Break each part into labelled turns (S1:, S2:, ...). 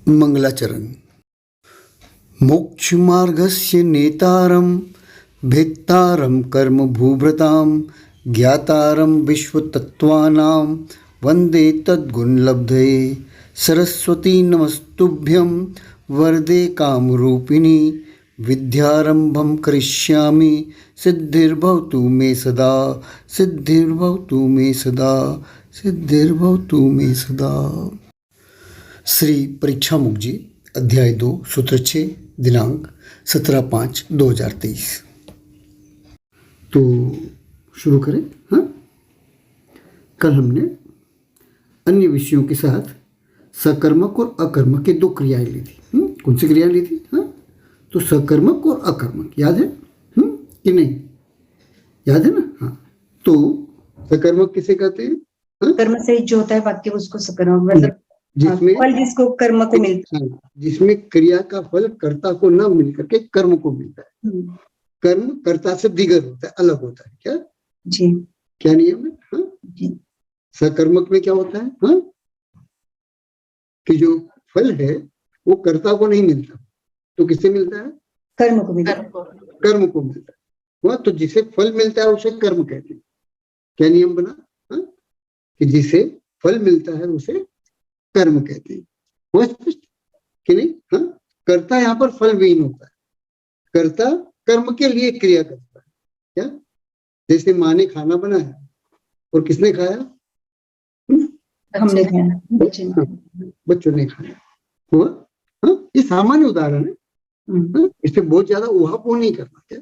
S1: मंगलाचरण। मोक्षमार्गस्य नेतारं भेत्तारं कर्मभूभृतां ज्ञातारं विश्वतत्त्वानां वन्दे तद्गुणलब्धये। सरस्वती नमस्तुभ्यं वरदे कामरूपिणी विद्यारंभं करिष्यामि सिद्धिर्भवतु मे सदा सिद्धिर्भवतु मे सदा सिद्धिर्भवतु मे सदा। श्री परीक्षा मुख जी, अध्याय 2, सूत्र 6, दिनांक 17/5/2023। तो शुरू करें। हाँ, कल हमने अन्य विषयों के साथ सकर्मक और अकर्मक के 2 क्रियाएं ली थी। कौन सी क्रिया ली थी? हाँ, तो सकर्मक और अकर्मक याद है कि नहीं? याद है ना? हाँ, तो सकर्मक किसे कहते हैं? हाँ?
S2: कर्म से जो होता है वाक्य उसको सकर्मक, मतलब
S1: जिसमें
S2: फल जिसको कर्म को मिलता है,
S1: जिसमें क्रिया का फल कर्ता को न मिल करके कर्म को मिलता है। कर्म कर्ता से दिगर होता है, अलग होता है। क्या
S2: जी,
S1: क्या नियम है? हाँ?
S2: जी,
S1: सकर्मक में क्या होता है? हाँ? कि जो फल है वो कर्ता को नहीं मिलता, तो किससे मिलता है?
S2: कर्म को मिलता है।
S1: कर्म को मिलता है। वह तो जिसे फल मिलता है उसे कर्म कहते हैं। क्या नियम बना? हाँ? कि जिसे फल मिलता है उसे कर्म कहते हैं। वो स्पष्ट कि नहीं? हाँ, कर्ता यहाँ पर फल विहीन होता है। कर्ता कर्म के लिए क्रिया करता है। क्या? जैसे माँ ने खाना बनाया और किसने खाया?
S2: हमने खाया,
S1: बच्चों ने खाया। हुआ? हाँ, ये सामान्य उदाहरण है। हाँ? इस पे बहुत ज्यादा ऊहापोह नहीं करना, क्या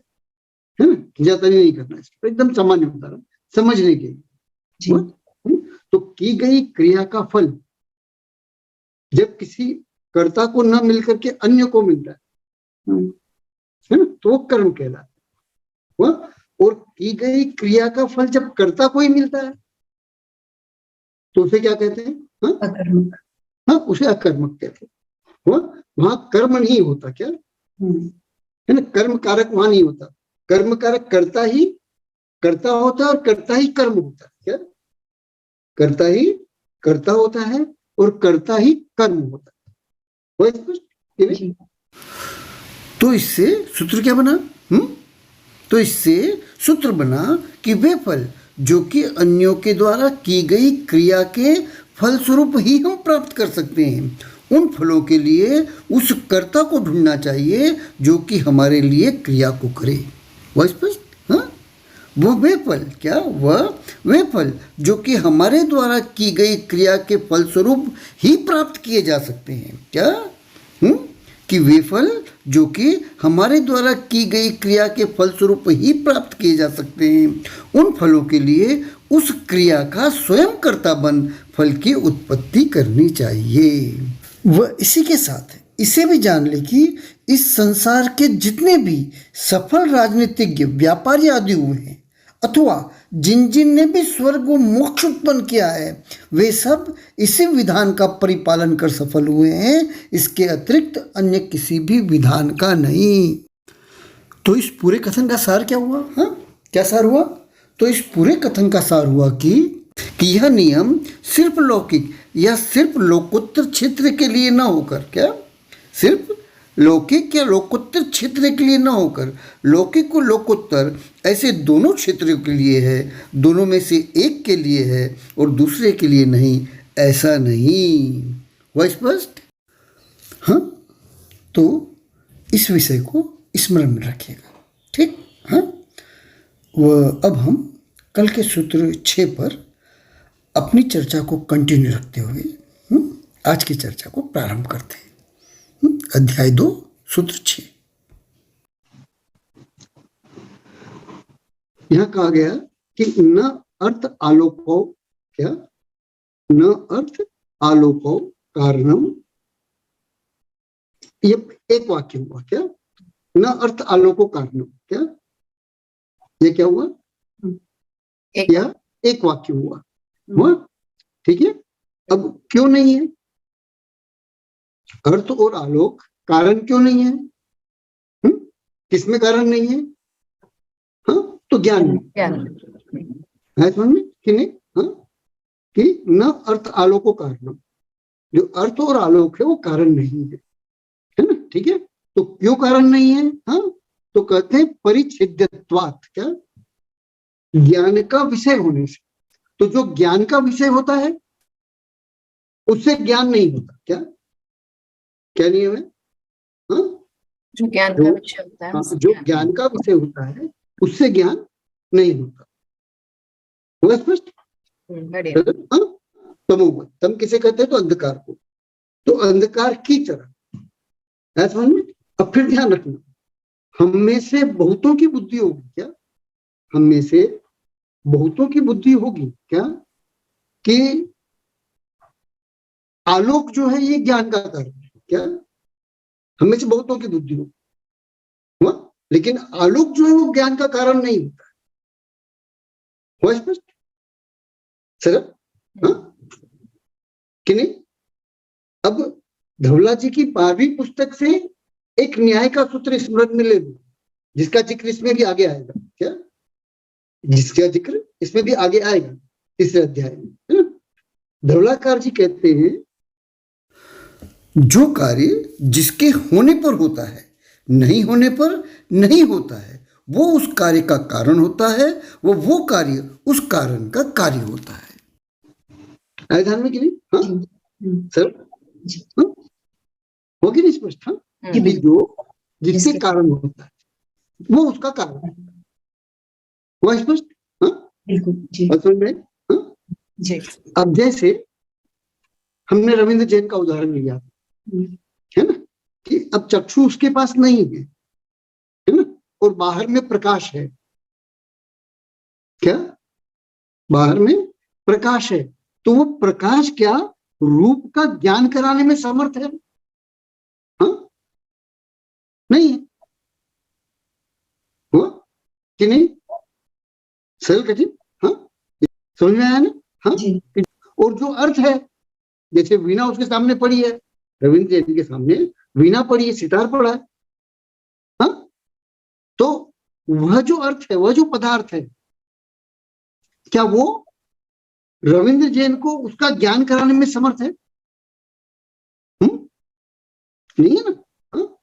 S1: है ना, खिंचातानी नहीं करना, इसको एकदम सामान्य उदाहरण समझने के लिए। तो की गई क्रिया का फल जब किसी कर्ता को न मिलकर के अन्य को मिलता है ना, तो वो कर्म कहलाता है। और की गई क्रिया का फल जब कर्ता को ही मिलता है तो उसे क्या कहते हैं? हाँ?
S2: अकर्मक।
S1: हाँ, उसे अकर्मक कहते हैं। वहां कर्म नहीं होता। क्या है ना? कर्म कारक वहां नहीं होता। कर्म कारक कर्ता ही कर्ता होता है और कर्ता ही कर्म होता है। क्या? कर्ता ही कर्ता होता है और कर्ता ही कर्म होता है। वो स्पष्ट? तो इससे सूत्र क्या बना? तो इससे सूत्र बना कि वे फल जो कि अन्यों के द्वारा की गई क्रिया के फलस्वरूप ही हम प्राप्त कर सकते हैं, उन फलों के लिए उस कर्ता को ढूंढना चाहिए जो कि हमारे लिए क्रिया को करे। वह स्पष्ट? हाँ, वो वे फल, क्या वह वे फल जो कि हमारे द्वारा की गई क्रिया के फलस्वरूप ही प्राप्त किए जा सकते हैं। क्या कि वे फल जो कि हमारे द्वारा की गई क्रिया के फलस्वरूप ही प्राप्त किए जा सकते हैं, उन फलों के लिए उस क्रिया का स्वयं कर्ता बन फल की उत्पत्ति करनी चाहिए। वह इसी के साथ इसे भी जान ले कि इस संसार के जितने भी सफल राजनीतिज्ञ, व्यापारी आदि हुए हैं, अथवा जिन जिन ने भी स्वर्ग व मोक्ष उत्पन्न किया है, वे सब इसी विधान का परिपालन कर सफल हुए हैं, इसके अतिरिक्त अन्य किसी भी विधान का नहीं। तो इस पूरे कथन का सार क्या हुआ? हाँ, क्या सार हुआ? तो इस पूरे कथन का सार हुआ कि यह नियम सिर्फ लौकिक या सिर्फ लोकोत्तर क्षेत्र के लिए न होकर, क्या सिर्फ लौकिक या लोकोत्तर क्षेत्र के लिए न होकर लौकिक और लोकोत्तर ऐसे दोनों क्षेत्रों के लिए है, दोनों में से एक के लिए है और दूसरे के लिए नहीं, ऐसा नहीं। वह स्पष्ट? हाँ, तो इस विषय को स्मरण में रखिएगा। ठीक? हाँ, वह अब हम कल के सूत्र 6 पर अपनी चर्चा को कंटिन्यू रखते हुए आज की चर्चा को प्रारंभ करते हैं। अध्याय 2, सूत्र 6। यहां कहा गया कि न अर्थ आलोको, क्या न अर्थ आलोको कारणम, ये एक वाक्य हुआ। क्या? न अर्थ आलोको कारणम, क्या ये क्या हुआ? या एक वाक्य हुआ। ठीक है। अब क्यों नहीं है अर्थ और आलोक? कारण क्यों नहीं है? किसमें कारण नहीं है? हाँ, तो ज्ञान में है, समझ में कि नहीं? हाँ, कि न अर्थ आलोको कारणम, जो अर्थ और आलोक है वो कारण नहीं है ना, ठीक है। तो क्यों कारण नहीं है? हाँ, तो कहते हैं परिच्छेद्यत्वात्, क्या? ज्ञान का विषय होने से। तो जो ज्ञान का विषय होता है उससे ज्ञान नहीं होता। क्या क्या नियम है? हाँ,
S3: जो ज्ञान का विषय होता है उससे
S1: जो ज्ञान का विषय होता है उससे ज्ञान नहीं होता। हुआ स्पष्ट?
S3: बढ़िया।
S1: हाँ? तमोमय, तम किसे कहते हैं? तो अंधकार को। तो अंधकार की तरह ऐसा समझ में। अब फिर ध्यान रखना, हम में से बहुतों की बुद्धि होगी। क्या? हम में से बहुतों की बुद्धि होगी क्या कि आलोक जो है ये ज्ञान का कारण है। क्या? हम में से बहुतों की बुद्धि होगी, हुआ? लेकिन आलोक जो है वो ज्ञान का कारण नहीं होता है। हुआ स्पष्ट? सर कि नहीं? अब धवला जी की 12वीं पुस्तक से एक न्याय का सूत्र स्मरण में ले लो, जिसका जिक्र इसमें भी आगे आएगा। क्या? जिसका जिक्र इसमें भी आगे आएगा तीसरे अध्याय में, है ना। धवलाकार जी कहते हैं जो कार्य जिसके होने पर होता है, नहीं होने पर नहीं होता है, वो उस कार्य का कारण होता है, वो कार्य उस कारण का कार्य होता है। आए ध्यान में कि नहीं? हाँ सर, हाँ? होगी नहीं स्पष्ट? हाँ, कि जो जिसके कारण होता है वो उसका कारण है। हुआ स्पष्ट? हाँ
S2: बिल्कुल जी।
S1: समझ में? हाँ
S2: जी।
S1: अब जैसे हमने रविंद्र जैन का उदाहरण लिया है ना, कि अब चक्षु उसके पास नहीं है ना, और बाहर में प्रकाश है। क्या? बाहर में प्रकाश है, तो वो प्रकाश क्या रूप का ज्ञान कराने में समर्थ है? हाँ नहीं है। हुआ कि नहीं? सरल कठिन? हाँ समझ में आया ना? हाँ
S2: जी।
S1: और जो अर्थ है, जैसे वीणा उसके सामने पड़ी है, रविंद्र जैन के सामने वीणा पड़ी है, सितार पड़ा है। हाँ, तो वह जो अर्थ है, वह जो पदार्थ है, क्या वो रविंद्र जैन को उसका ज्ञान कराने में समर्थ है? नहीं है ना। हाँ?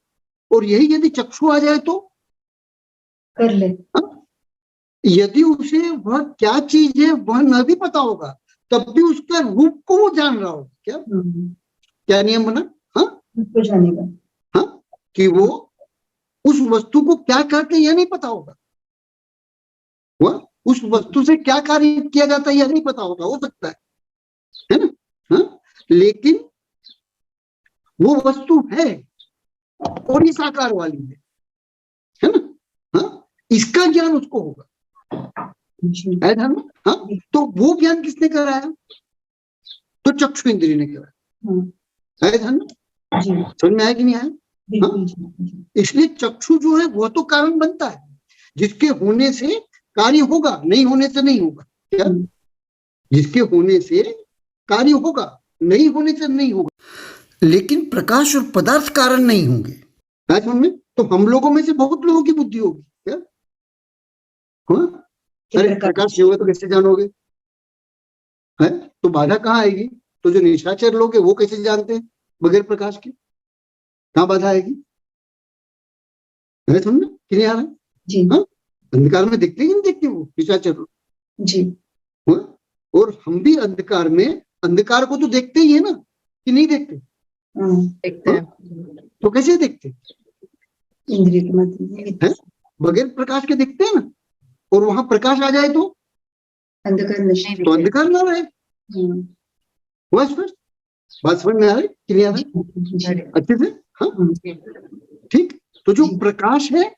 S1: और यही यदि चक्षु आ जाए तो
S2: कर ले।
S1: हाँ? यदि उसे वह क्या चीज है वह न भी पता होगा, तब भी उसका रूप को वो जान रहा होगा। क्या क्या नियम बना? हाँ
S2: तो जानेगा।
S1: हाँ, कि वो उस वस्तु को क्या कहते हैं यह नहीं पता होगा, वह उस वस्तु से क्या कार्य किया जाता है यह नहीं पता होगा, हो सकता है ना। हाँ? लेकिन वो वस्तु है और इस आकार वाली है ना। हाँ, इसका ज्ञान उसको होगा। है ध्यान में? हाँ, तो वो ज्ञान किसने कराया? तो चक्षु इंद्रिय ने कराया। है ध्यान में? समझ में आया कि नहीं आया? हाँ? इसलिए चक्षु जो है वह तो कारण बनता है, जिसके होने से कार्य होगा, नहीं होने से नहीं होगा। क्या? जिसके होने से कार्य होगा, नहीं होने से नहीं होगा। लेकिन प्रकाश और पदार्थ कारण नहीं होंगे। समझ में? तो हम लोगों में से बहुत लोगों की बुद्धि होगी। क्या? हाँ? अरे प्रकाश नहीं होगा तो कैसे जानोगे? है तो बाधा कहाँ आएगी? तो जो निशाचर लोग हैं वो कैसे जानते हैं बगैर प्रकाश के? कहाँ बाधा आएगी? है समझ कि नहीं आ रहा?
S2: जी।
S1: हाँ? अंधकार में दिखते ही नहीं दिखते वो निशाचर लोग
S2: जी।
S1: और हम भी अंधकार में अंधकार को तो देखते ही है ना, कि नहीं देखते?
S3: देखते हैं।
S1: तो कैसे देखते?
S2: इंद्रिय के माध्यम
S1: बगैर प्रकाश के देखते हैं ना, और वहां प्रकाश आ जाए तो
S2: अंधकार नहीं,
S1: तो अंधकार ना रहे। हुआ स्पष्ट? बात समझ में आ रही कि नहीं आ रही? अच्छे से? हाँ ठीक। तो जो प्रकाश है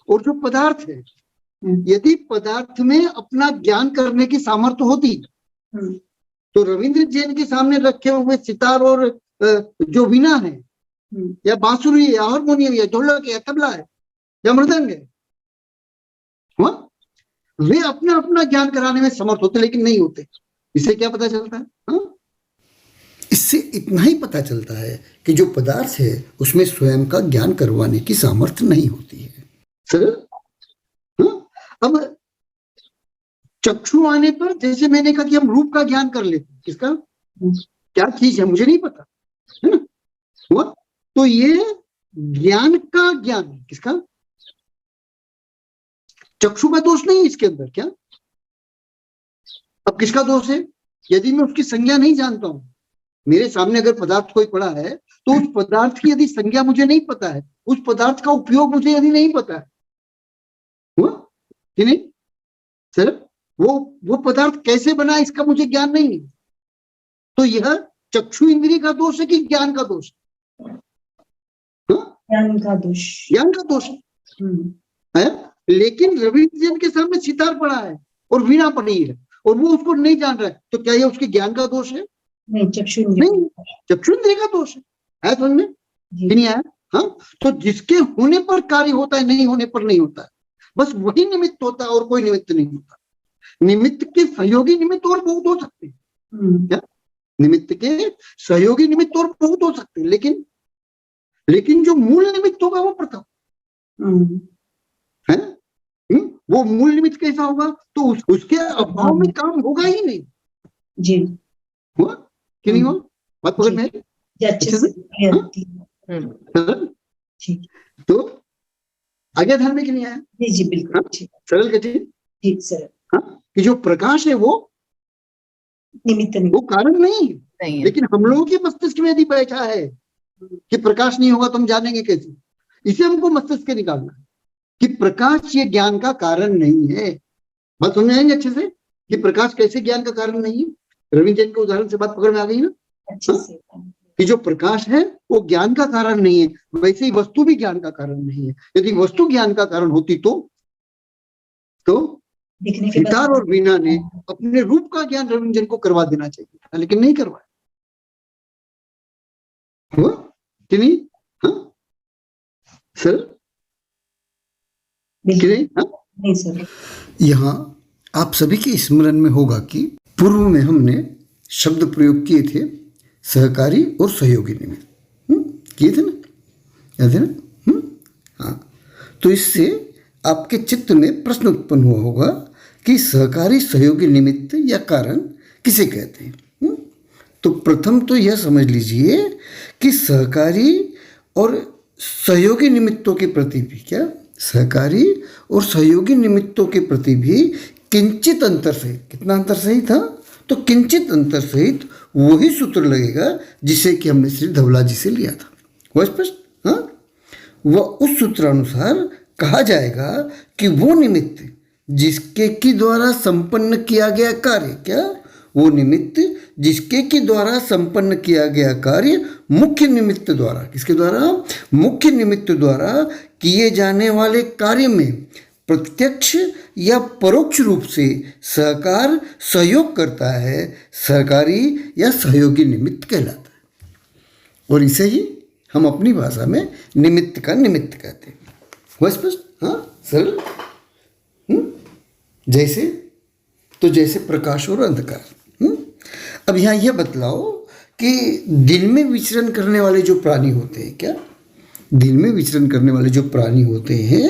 S1: और जो पदार्थ है, यदि पदार्थ में अपना ज्ञान करने की सामर्थ्य होती तो रविंद्र जैन के सामने रखे हुए सितार और जो वीणा है या बांसुरी है या हारमोनियम या ढोलक है या तबला है या मृदंग है, वे अपना अपना ज्ञान कराने में समर्थ होते, लेकिन नहीं होते। इससे क्या पता चलता है? हाँ? इससे इतना ही पता चलता है कि जो पदार्थ है उसमें स्वयं का ज्ञान करवाने की सामर्थ्य नहीं होती है। सर हाँ? अब चक्षु आने पर जैसे मैंने कहा कि हम रूप का ज्ञान कर लेते हैं, किसका क्या चीज है मुझे नहीं पता, है ना, हुआ। तो ये ज्ञान का ज्ञान है, किसका? चक्षु का दोष नहीं है इसके अंदर, क्या? अब किसका दोष है? यदि मैं उसकी संज्ञा नहीं जानता हूं, मेरे सामने अगर पदार्थ कोई पड़ा है तो उस पदार्थ की यदि संज्ञा मुझे नहीं पता है, उस पदार्थ का उपयोग मुझे यदि नहीं पता है, हुआ कि नहीं सर? वो पदार्थ कैसे बना इसका मुझे ज्ञान नहीं है, तो यह चक्षु इंद्रिय का दोष है कि ज्ञान का दोष?
S2: ज्ञान का दोष।
S1: ज्ञान का दोष है। लेकिन रविंद्र जैन के सामने सितार पड़ा है और वीणा पड़ी है और वो उसको नहीं जान रहा है, तो क्या ये उसके ज्ञान का दोष है?
S2: नहीं, चक्षु इंद्रिय।
S1: नहीं, चक्षु इंद्रिय का दोष है समझ में नहीं आया? हाँ, तो जिसके होने पर कार्य होता है, नहीं होने पर नहीं होता है, बस वही निमित्त होता है और कोई निमित्त नहीं होता। निमित्त के सहयोगी निमित्त और बहुत हो सकते हैं, क्या? निमित्त के सहयोगी निमित्त और बहुत हो सकते हैं, लेकिन जो मूल निमित्त होगा वो प्रथम है। वो मूल निमित्त कैसा होगा? तो उसके अभाव में काम होगा ही नहीं।
S2: जी,
S1: हुआ कि नहीं हुआ? बात पकड़ में है?
S2: अच्छे से
S1: तो आगे ध्यान में कि नहीं आया?
S2: जी जी बिल्कुल
S1: सरल कथित
S2: ठीक सर।
S1: कि जो प्रकाश है वो
S2: निमित्त नहीं,
S1: वो कारण नहीं है। लेकिन हम लोगों के मस्तिष्क में यदि बैठा है कि प्रकाश नहीं होगा तो हम जानेंगे कैसे, इसे हमको मस्तिष्क से निकालना है कि प्रकाश ये ज्ञान का कारण नहीं है। बात समझ आएंगे अच्छे से कि प्रकाश कैसे ज्ञान का कारण नहीं है? रविंद्र जैन के उदाहरण से बात पकड़ में आ गई ना
S2: अच्छे से।
S1: कि जो प्रकाश है वो ज्ञान का कारण नहीं है, वैसे ही वस्तु भी ज्ञान का कारण नहीं है। यदि वस्तु ज्ञान का कारण होती तो
S2: दिखने के
S1: सितार और वीणा ने अपने रूप का ज्ञान रविंद्र को करवा देना चाहिए था, लेकिन नहीं करवाया। हुआ कि नहीं? हाँ सर, कि नहीं?
S2: नहीं सर।
S4: यहाँ आप सभी के स्मरण में होगा कि पूर्व में हमने शब्द प्रयोग किए थे सहकारी और सहयोगी निमित्त, किए थे ना, याद है ना? हाँ, तो इससे आपके चित्त में प्रश्न उत्पन्न हुआ होगा कि सहकारी सहयोगी निमित्त या कारण किसे कहते हैं? तो प्रथम तो यह समझ लीजिए कि सहकारी और सहयोगी निमित्तों के प्रति भी, क्या सहकारी और सहयोगी निमित्तों के प्रति भी किंचित अंतर सहित, कितना अंतर सहित था? तो किंचित अंतर सहित वही सूत्र लगेगा जिसे कि हमने श्री धवला जी से लिया था। वह स्पष्ट? हाँ, वह उस सूत्रानुसार कहा जाएगा कि वो निमित्त जिसके की द्वारा संपन्न किया गया कार्य, क्या वो निमित्त जिसके के द्वारा संपन्न किया गया कार्य मुख्य निमित्त द्वारा, किसके द्वारा? मुख्य निमित्त द्वारा किए जाने वाले कार्य में प्रत्यक्ष या परोक्ष रूप से सहकार सहयोग करता है, सहकारी या सहयोगी निमित्त कहलाता है। और इसे ही हम अपनी भाषा में निमित्त का निमित्त कहते हैं। हुआ स्पष्ट? हाँ सरल। जैसे प्रकाश और अंधकार। अब यहाँ यह बतलाओ कि दिन में विचरण करने वाले जो प्राणी होते हैं, क्या दिन में विचरण करने वाले जो प्राणी होते हैं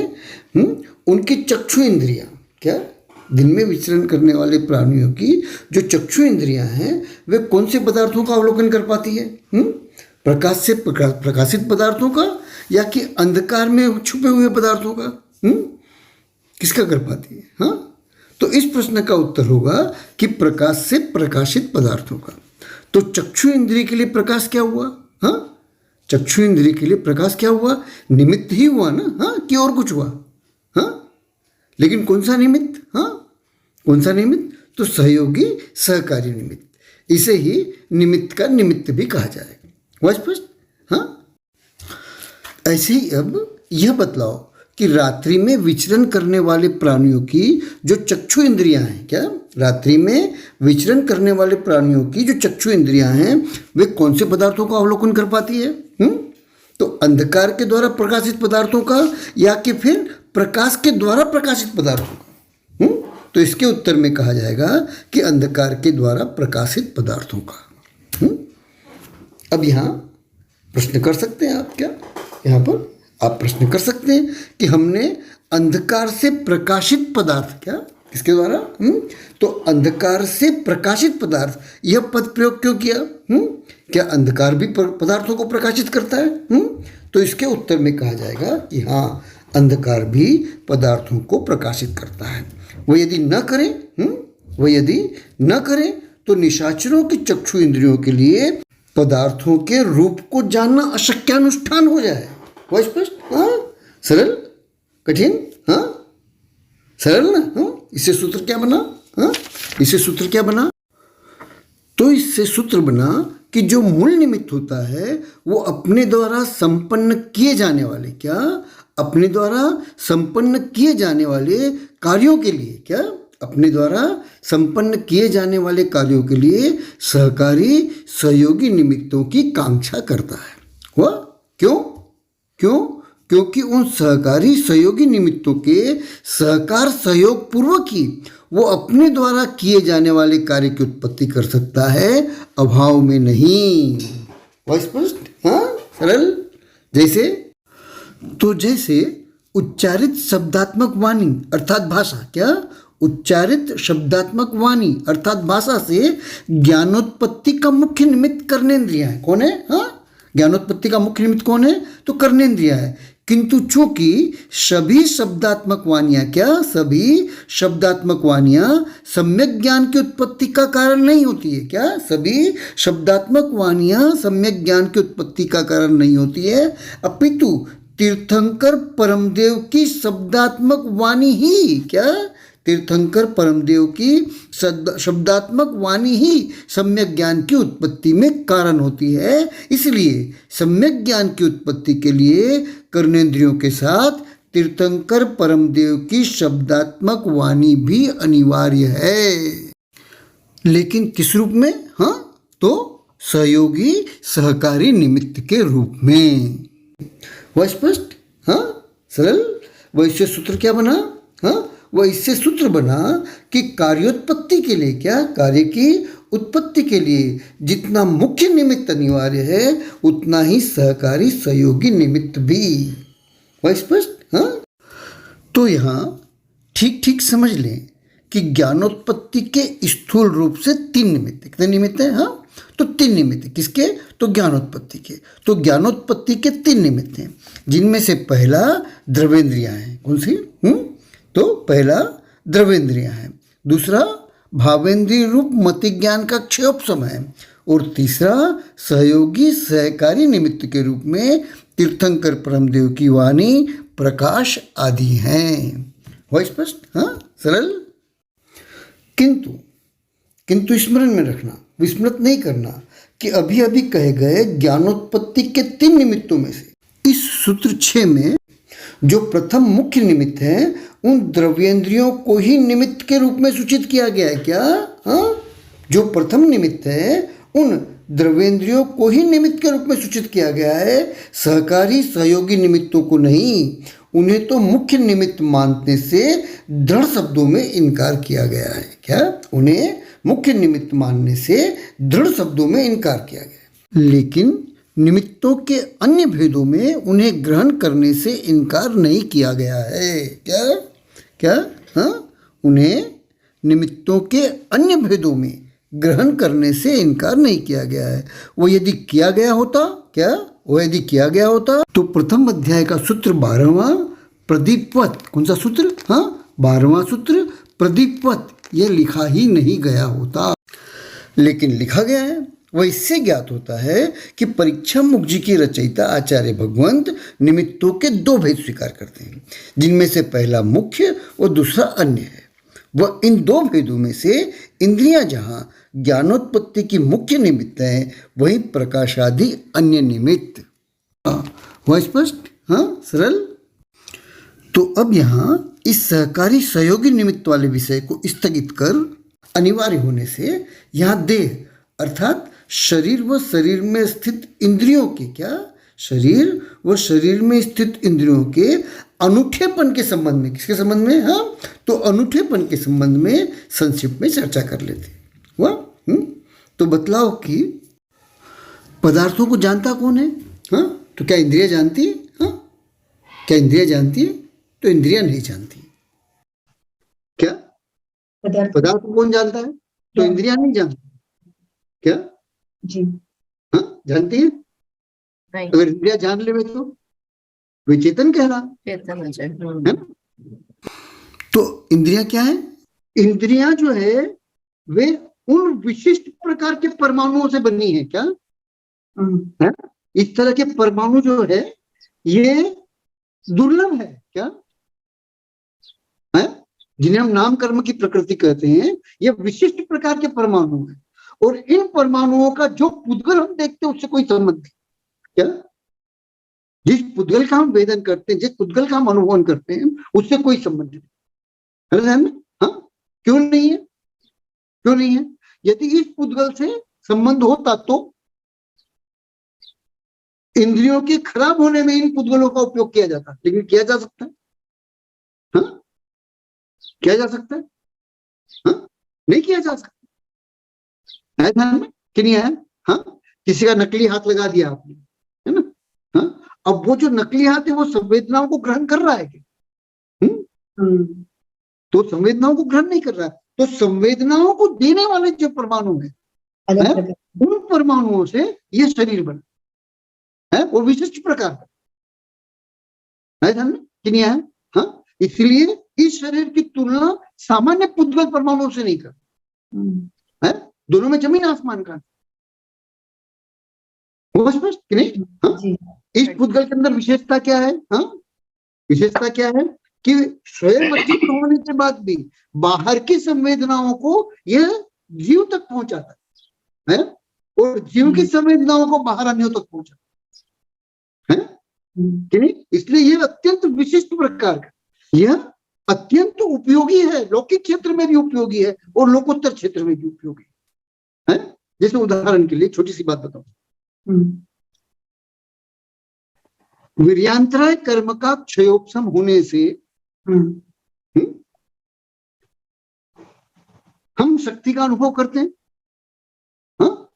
S4: उनकी चक्षु इंद्रियां, क्या दिन में विचरण करने वाले प्राणियों की जो चक्षु इंद्रियां हैं वे कौन से पदार्थों का अवलोकन कर पाती है? प्रकाश से प्रकाशित पदार्थों का या कि अंधकार में छुपे हुए पदार्थों का? किसका कर पाती है? हाँ, तो इस प्रश्न का उत्तर होगा कि प्रकाश से प्रकाशित पदार्थों का। तो चक्षु इंद्रिय के लिए प्रकाश क्या हुआ? हाँ, चक्षु इंद्रिय के लिए प्रकाश क्या हुआ? निमित्त ही हुआ ना। हाँ, कि और कुछ हुआ? हाँ, लेकिन कौन सा निमित्त? हाँ, कौन सा निमित्त? तो सहयोगी सहकारी निमित्त। इसे ही निमित्त का निमित्त भी कहा जाएगा। हुआ स्पष्ट? हाँ, ऐसे ही अब यह बतलाओ कि रात्रि में विचरण करने वाले प्राणियों की जो चक्षु इंद्रियां हैं, क्या रात्रि में विचरण करने वाले प्राणियों की जो चक्षु इंद्रियां हैं वे कौन से पदार्थों का अवलोकन कर पाती है? तो अंधकार के द्वारा प्रकाशित पदार्थों का या कि फिर प्रकाश के द्वारा प्रकाशित पदार्थों का? तो इसके उत्तर में कहा जाएगा कि अंधकार के द्वारा प्रकाशित पदार्थों का। अब यहाँ प्रश्न कर सकते हैं आप, क्या यहाँ पर आप प्रश्न कर सकते हैं कि हमने अंधकार से प्रकाशित पदार्थ, क्या किसके द्वारा? तो अंधकार से प्रकाशित पदार्थ, यह पद प्रयोग क्यों किया? क्या अंधकार भी पदार्थों को प्रकाशित करता है? तो इसके उत्तर में कहा जाएगा कि हाँ, अंधकार भी पदार्थों को प्रकाशित करता है। वह यदि न करे तो निशाचरों की चक्षु इंद्रियों के लिए पदार्थों के रूप को जानना अशक्यानुष्ठान हो जाए। वह स्पष्ट? हाँ, सरल, कठिन? हाँ, सरल ना? हाँ, इससे सूत्र क्या बना? हाँ, इससे सूत्र क्या बना? तो इससे सूत्र बना कि जो मूल निमित्त होता है वो अपने द्वारा संपन्न किए जाने वाले, क्या? अपने द्वारा संपन्न किए जाने वाले कार्यों के लिए, क्या? अपने द्वारा संपन्न किए जाने वाले कार्यों के लिए सहकारी सहयोगी निमित्तों की कांक्षा करता है। वह क्यों? क्योंकि उन सहकारी सहयोगी निमित्तों के सहकार सहयोग पूर्वक ही वो अपने द्वारा किए जाने वाले कार्य की उत्पत्ति कर सकता है, अभाव में नहीं। वह स्पष्ट? हाँ, सरल। जैसे उच्चारित शब्दात्मक वाणी अर्थात भाषा, क्या? उच्चारित शब्दात्मक वाणी अर्थात भाषा से ज्ञानोत्पत्ति का मुख्य निमित्त कर्णेंद्रिय है। कौन है? हाँ, ज्ञानोत्पत्ति का मुख्य निमित्त कौन है? तो कर्णेंद्रिय है। किंतु चूंकि सभी शब्दात्मक वाणियां, क्या? सभी शब्दात्मक वाणियां सम्यक ज्ञान की उत्पत्ति का कारण नहीं होती है, क्या? सभी शब्दात्मक वाणियां सम्यक ज्ञान की उत्पत्ति का कारण नहीं होती है, अपितु तीर्थंकर परमदेव की शब्दात्मक वाणी ही, क्या? तीर्थंकर परमदेव की शब्दात्मक वाणी ही सम्यक ज्ञान की उत्पत्ति में कारण होती है। इसलिए सम्यक ज्ञान की उत्पत्ति के लिए कर्णेंद्रियों के साथ तीर्थंकर परमदेव की शब्दात्मक वाणी भी अनिवार्य है। लेकिन किस रूप में? हाँ, तो सहयोगी सहकारी निमित्त के रूप में। वह स्पष्ट? हाँ, सरल। वह इससे सूत्र क्या बना? हाँ, वह इससे सूत्र बना कि कार्योत्पत्ति के लिए, क्या? कार्य की उत्पत्ति के लिए जितना मुख्य निमित्त अनिवार्य है उतना ही सहकारी सहयोगी निमित्त भी। वह स्पष्ट? हाँ, तो यहाँ ठीक समझ लें कि ज्ञानोत्पत्ति के स्थूल रूप से 3 निमित्त। कितने निमित्त हैं? हाँ, तो 3 निमित्त। किसके? तो ज्ञानोत्पत्ति के। तो ज्ञानोत्पत्ति के 3 निमित्त हैं, जिनमें से पहला द्रव्येंद्रियां हैं। कौन सी? तो पहला द्रव्येंद्रियां हैं, दूसरा भावेंद्रिय रूप मति ज्ञान का क्षयोपशम है, और तीसरा सहयोगी सहकारी निमित्त के रूप में तीर्थंकर परमदेव की वाणी, प्रकाश आदि हैं। वह स्पष्ट? हाँ, सरल। किंतु स्मरण में रखना, विस्मृत नहीं करना कि अभी अभी कहे गए ज्ञानोत्पत्ति के 3 निमित्तों में से इस सूत्र 6 में जो प्रथम मुख्य निमित्त है उन द्रव्येंद्रियों को ही निमित्त के रूप में सूचित किया गया है, क्या? हाँ, जो प्रथम निमित्त है उन द्रव्येंद्रियों को ही निमित्त के रूप में सूचित किया गया है, सहकारी सहयोगी निमित्तों को नहीं। उन्हें तो मुख्य निमित्त मानने से दृढ़ शब्दों में इनकार किया गया है, क्या? उन्हें मुख्य निमित्त मानने से दृढ़ शब्दों में इनकार किया गया, लेकिन निमित्तों के अन्य भेदों में उन्हें ग्रहण करने से इनकार नहीं किया गया है। क्या? हाँ, उन्हें निमित्तों के अन्य भेदों में ग्रहण करने से इनकार नहीं किया गया है। वो यदि किया गया होता, क्या? वो यदि किया गया होता तो प्रथम अध्याय का सूत्र 12वां प्रदीपवत, कौन सा सूत्र? हाँ, 12वां सूत्र प्रदीपवत, ये लिखा ही नहीं गया होता, लेकिन लिखा गया है। वह इससे ज्ञात होता है कि परीक्षा मुख जी की रचयिता आचार्य भगवंत निमित्तों के 2 भेद स्वीकार करते हैं, जिनमें से पहला मुख्य और दूसरा अन्य है। वह इन 2 भेदों में से इंद्रियां जहाँ ज्ञानोत्पत्ति की मुख्य निमित्त है, वहीं प्रकाश आदि अन्य निमित्त। वह स्पष्ट? हाँ, सरल। तो अब यहाँ इस सहकारी सहयोगी निमित्त वाले विषय को स्थगित कर अनिवार्य होने से यहाँ देह अर्थात शरीर व शरीर में स्थित इंद्रियों के, क्या? शरीर व शरीर में स्थित इंद्रियों के अनूठेपन के संबंध में, किसके संबंध में? हाँ, तो अनूठेपन के संबंध में संक्षिप्त में चर्चा कर लेते हुआ। तो बतलाओ कि पदार्थों को जानता कौन है? हाँ, तो क्या इंद्रिया जानती है? हाँ, क्या इंद्रिया जानती है? तो इंद्रिया नहीं जानती। क्या?
S2: पदार्थ।
S1: पदार्थ कौन जानता है? तो इंद्रियां नहीं जानती क्या?
S2: जी।
S1: हाँ, जानती है?
S3: नहीं,
S1: अगर इंद्रिया जान ले तो वे चेतन कह रहा
S3: चेतन अजय।
S1: है ना?
S4: तो इंद्रियां क्या है?
S1: इंद्रियां जो है वे उन विशिष्ट प्रकार के परमाणुओं से बनी है क्या? है? इस तरह के परमाणु जो है ये दुर्लभ है क्या? है? जिन्हें हम नाम कर्म की प्रकृति कहते हैं, ये विशिष्ट प्रकार के परमाणु हैं और इन परमाणुओं का जो पुद्गल हम देखते हैं उससे कोई संबंध नहीं क्या? जिस पुद्गल का हम वेदन करते हैं, जिस पुद्गल का हम अनुभव करते हैं, उससे कोई संबंध नहीं है ना? हाँ, क्यों नहीं है? क्यों नहीं है? यदि इस पुद्गल से संबंध होता तो इंद्रियों के खराब होने में इन पुद्गलों का उपयोग किया जाता, लेकिन किया जा सकता है? हाँ, किया जा सकता है? हाँ, नहीं किया जा सकता है ध्यान में कि नहीं है? हाँ, किसी का नकली हाथ लगा दिया आपने, है ना? हाँ, अब वो जो नकली हाथ है वो संवेदनाओं को ग्रहण कर रहा है क्या? तो संवेदनाओं को ग्रहण नहीं कर रहा है, तो संवेदनाओं को देने वाले जो परमाणु है उन परमाणुओं से ये शरीर बना है, वो विशिष्ट प्रकार का है ध्यान में कि नहीं है? हाँ, इसलिए इस शरीर की तुलना सामान्य पुद्गल परमाणुओं से नहीं कर है, दोनों में जमीन आसमान का वो स्पष्ट कि नहीं? हाँ, इस पुद्गल के अंदर विशेषता क्या है? हाँ, विशेषता क्या है कि स्वयं अस्तित्व होने के बाद भी बाहर की संवेदनाओं को यह जीव तक पहुंचाता है और जीव की संवेदनाओं को बाहर अन्यों तक पहुंचाता है कि नहीं? इसलिए यह अत्यंत विशिष्ट प्रकार का, यह अत्यंत उपयोगी है, लौकिक क्षेत्र में भी उपयोगी है और लोकोत्तर क्षेत्र में भी उपयोगी है। जैसे उदाहरण के लिए छोटी सी बात बताऊं, वीर्यांतराय कर्म का क्षयोपशम होने से हम शक्ति का अनुभव करते हैं। हाँ?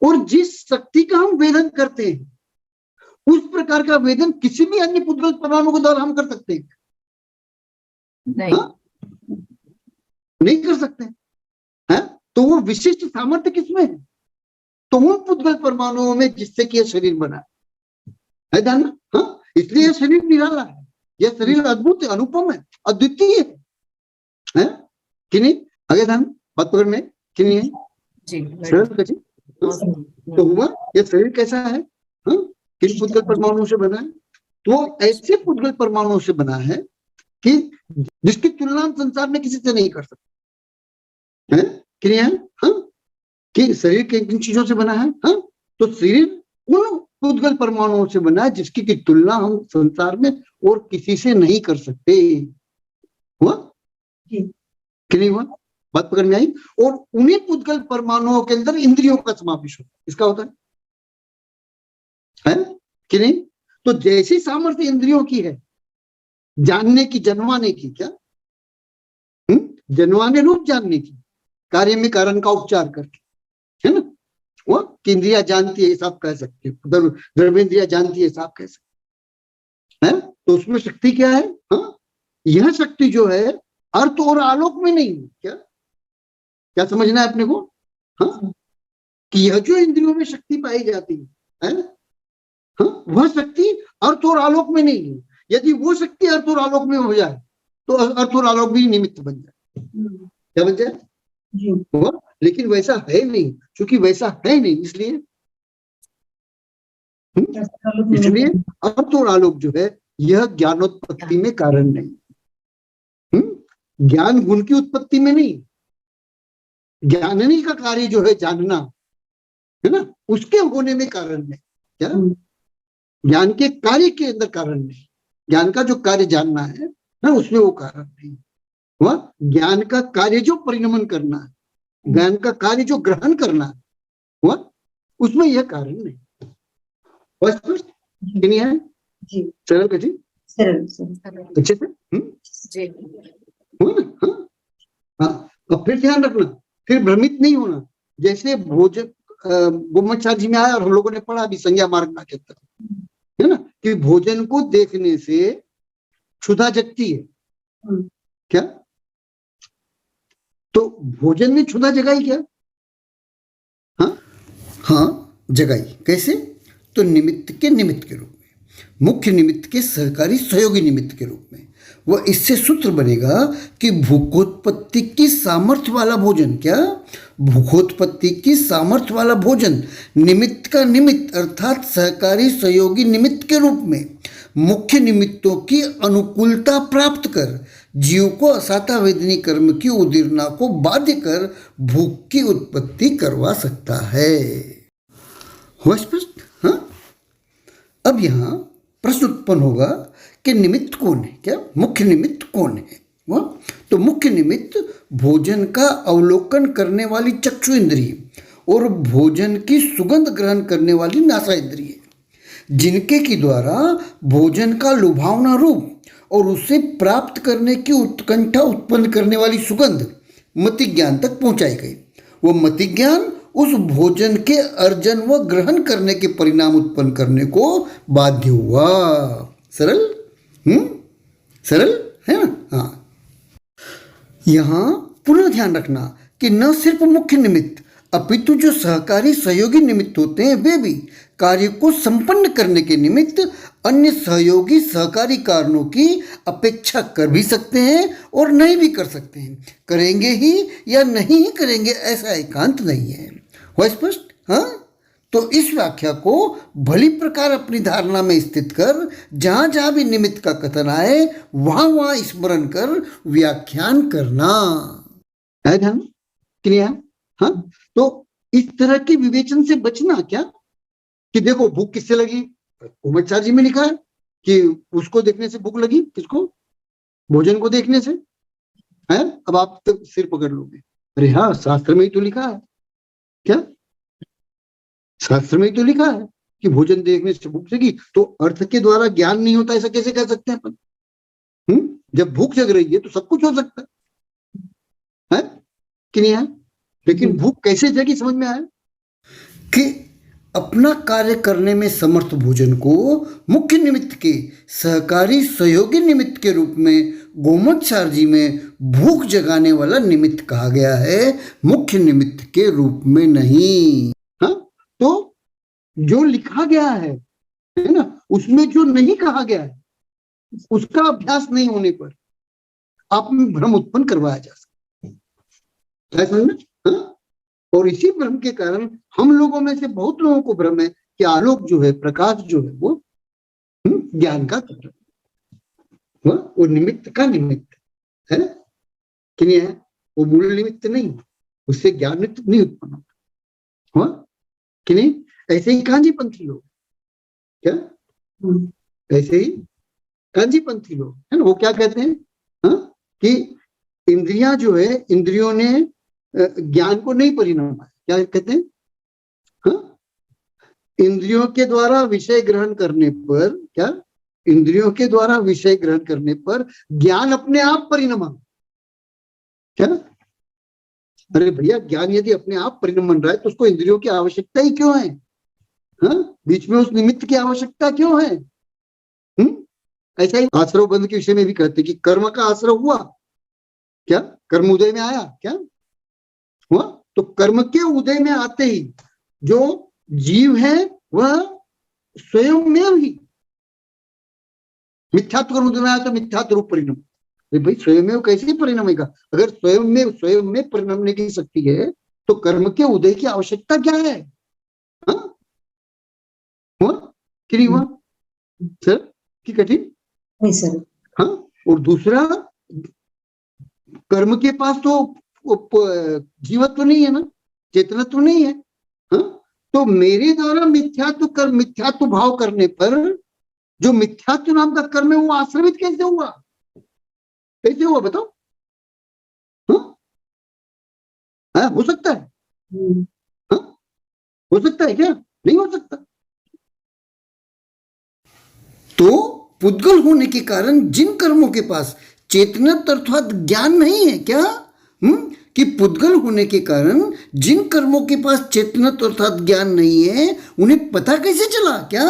S1: और जिस शक्ति का हम वेदन करते हैं उस प्रकार का वेदन किसी भी अन्य पुद्गल परमाणु के द्वारा हम कर सकते हैं?
S3: नहीं।
S1: हाँ? नहीं कर सकते हैं। तो वो विशिष्ट सामर्थ्य किसमें है? तो उन पुद्गल परमाणुओं में जिससे कि यह शरीर बना है ध्यान में। हाँ, इसलिए यह शरीर निराला है, यह शरीर अद्भुत है, अनुपम है, अद्वितीय है कि नहीं? आगे ध्यान बात पकड़ में कि नहीं है?
S3: जी,
S1: तो हुआ यह शरीर कैसा है? हाँ, किन पुद्गल परमाणुओं से बना है? तो ऐसे पुद्गल परमाणुओं से बना है कि जिसकी तुलना हम संसार में किसी से नहीं कर सकते हैं कि नहीं है? हाँ, कि शरीर किन चीजों से बना है? हाँ, तो शरीर उन पुद्गल परमाणुओं से बना है जिसकी की तुलना हम संसार में और किसी से नहीं कर सकते। हुआ कि नहीं हुआ? बात पकड़ में आई? और उन्हीं पुद्गल परमाणुओं के अंदर इंद्रियों का समावेश होता है, इसका होता है कि नहीं? तो जैसी सामर्थ्य इंद्रियों की है जानने की, जनवाने की, क्या जनवाने रूप जानने की, कार्य में कारण का उपचार करके, है ना? वो कि इंद्रिया जानती है, आप कह सकते हो, द्रव्येंद्रिया जानती है, आप कह सकते हैं। तो उसमें शक्ति क्या है? हाँ, यह शक्ति जो है अर्थ और आलोक में नहीं है। क्या समझना है अपने को? हाँ, कि यह जो इंद्रियों में शक्ति पाई जाती है हाँ, वह शक्ति अर्थ और आलोक में नहीं है। यदि वो शक्ति अर्थ और आलोक में हो जाए तो अर्थ और आलोक भी निमित्त बन जाए। क्या बन जाए? लेकिन वैसा है नहीं, क्योंकि वैसा है नहीं, इसलिए अर्थ और आलोक जो है यह ज्ञानोत्पत्ति में कारण नहीं, ज्ञान गुण की उत्पत्ति में नहीं, ज्ञाननी का कार्य जो है जानना, है ना, उसके होने में कारण नहीं। क्या? ज्ञान के कार्य के अंदर कारण नहीं, ज्ञान का जो कार्य जानना है ना उसमें वो कारण नहीं। वह ज्ञान का कार्य जो परिणमन करना है, ज्ञान का कार्य जो ग्रहण करना है, वह उसमें यह कारण नहीं। नहीं है? सरल का जी, अच्छे से
S3: जी।
S1: हो ना? हाँ, अब फिर ध्यान रखना, फिर भ्रमित नहीं होना। जैसे भोजन गोमचार जी में आया और हम लोगों ने पढ़ा अभी संज्ञा मार्ग के अंदर, है ना, कि भोजन को देखने से क्षुधा जगती है। क्या? तो भोजन ने क्षुधा जगाई क्या?
S4: हाँ, जगाई। कैसे? तो निमित्त के रूप में, मुख्य निमित्त के सहकारी सहयोगी निमित्त के रूप में। वह इससे सूत्र बनेगा कि भूखोत्पत्ति की सामर्थ्य वाला भोजन, क्या? भूखोत्पत्ति की सामर्थ्य वाला भोजन निमित्त का निमित्त अर्थात सहकारी सहयोगी निमित्त के रूप में मुख्य निमित्तों की अनुकूलता प्राप्त कर जीव को असाता वेदनी कर्म की उदीरना को बाध्य कर भूख की उत्पत्ति करवा सकता है। हुआ स्पष्ट? हाँ। अब यहाँ प्रश्न उत्पन्न होगा कि निमित्त कौन है? क्या मुख्य निमित्त कौन है? वह तो मुख्य निमित्त भोजन का अवलोकन करने वाली चक्षु इंद्रिय और भोजन की सुगंध ग्रहण करने वाली नासा इंद्रिय, जिनके की द्वारा भोजन का लुभावना रूप और उसे प्राप्त करने की उत्कंठा उत्पन्न करने वाली सुगंध मति ज्ञान तक पहुंचाई गई। वह मति ज्ञान उस भोजन के अर्जन व ग्रहण करने के परिणाम उत्पन्न करने को बाध्य हुआ। सरल? सरल है ना? हाँ। यहाँ पुनः ध्यान रखना कि न सिर्फ मुख्य निमित्त अपितु जो सहकारी सहयोगी निमित्त होते हैं वे भी कार्य को संपन्न करने के निमित्त अन्य सहयोगी सहकारी कारणों की अपेक्षा कर भी सकते हैं और नहीं भी कर सकते हैं। करेंगे ही या नहीं ही करेंगे ऐसा एकांत नहीं है। हुआ स्पष्ट? हाँ। तो इस व्याख्या को भली प्रकार अपनी धारणा में स्थित कर जहाँ जहाँ भी निमित्त का कथन आए वहाँ वहाँ स्मरण कर व्याख्यान करना
S1: है। ध्यान क्रिया। हाँ। तो इस तरह के विवेचन से बचना क्या कि देखो भूख किससे लगी, उमचार्य में लिखा है कि उसको देखने से भूख लगी। किसको? भोजन को देखने से है। अब आप तो सिर पकड़ लोगे, अरे हाँ शास्त्र में ही तो लिखा है। क्या शास्त्र में ही तो लिखा है कि भोजन देखने से भूख लगी, तो अर्थ के द्वारा ज्ञान नहीं होता ऐसा कैसे कह सकते हैं अपन? जब भूख जग रही है तो सब कुछ हो सकता है कि नहीं है? लेकिन भूख कैसे जगी समझ में आया
S4: कि अपना कार्य करने में समर्थ भोजन को मुख्य निमित्त के सहकारी सहयोगी निमित्त के रूप में गोमत्सारजी में भूख जगाने वाला निमित्त कहा गया है, मुख्य निमित्त के रूप में नहीं।
S1: हाँ। तो जो लिखा गया है ना, उसमें जो नहीं कहा गया है उसका अभ्यास नहीं होने पर आप में भ्रम उत्पन्न करवाया जा सकता है। समझ में? हाँ? और इसी भ्रम के कारण हम लोगों में से बहुत लोगों को भ्रम है कि आलोक जो है, प्रकाश जो है वो ज्ञान का कारण, वो निमित्त का निमित्त है कि नहीं है? वो मूल निमित्त नहीं, उससे ज्ञान नहीं उत्पन्न होता। हुआ कि नहीं? ऐसे ही कांजीपंथी लोग, क्या ऐसे ही कांजीपंथी लोग है ना, वो क्या कहते हैं? हाँ? कि इंद्रियां जो है, इंद्रियों ने ज्ञान को नहीं परिणमाया। क्या कहते हैं? हाँ? इंद्रियों के द्वारा विषय ग्रहण करने पर, क्या इंद्रियों के द्वारा विषय ग्रहण करने पर ज्ञान अपने आप परिणमा। क्या? अरे भैया ज्ञान यदि अपने आप परिणमन रहा है तो उसको इंद्रियों की आवश्यकता ही क्यों है? हाँ? बीच में उस निमित्त की आवश्यकता क्यों है? ऐसा ही आश्रव बंध के विषय में भी कहते कि कर्म का आश्रव हुआ, क्या कर्म उदय में आया, क्या हुआ? तो कर्म के उदय में आते ही जो जीव है वह स्वयं में ही मिथ्यात्व कर्म उदय में आया तो मिथ्यात्व रूप परिणाम। भाई स्वयं में कैसे परिणमेगा? अगर स्वयं में परिणमने की शक्ति है तो कर्म के उदय की आवश्यकता क्या है? हाँ? हुआ कि नहीं हुआ सर? कि कठिन
S2: नहीं सर।
S1: हाँ। और दूसरा, कर्म के पास तो जीवत्व तो नहीं है ना, चेतनत्व तो नहीं है। हाँ? तो मेरे द्वारा मिथ्यात्व भाव करने पर जो मिथ्यात्व नाम का कर्म है वो आश्रमित कैसे हुआ? कैसे हुआ बताओ? हाँ? हो सकता है? हाँ? हो सकता है क्या? नहीं हो सकता।
S4: तो पुद्गल होने के कारण जिन कर्मों के पास चेतनत अर्थात ज्ञान नहीं है, क्या कि पुद्गल होने के कारण जिन कर्मों के पास चेतनत अर्थात ज्ञान नहीं है उन्हें पता कैसे चला? क्या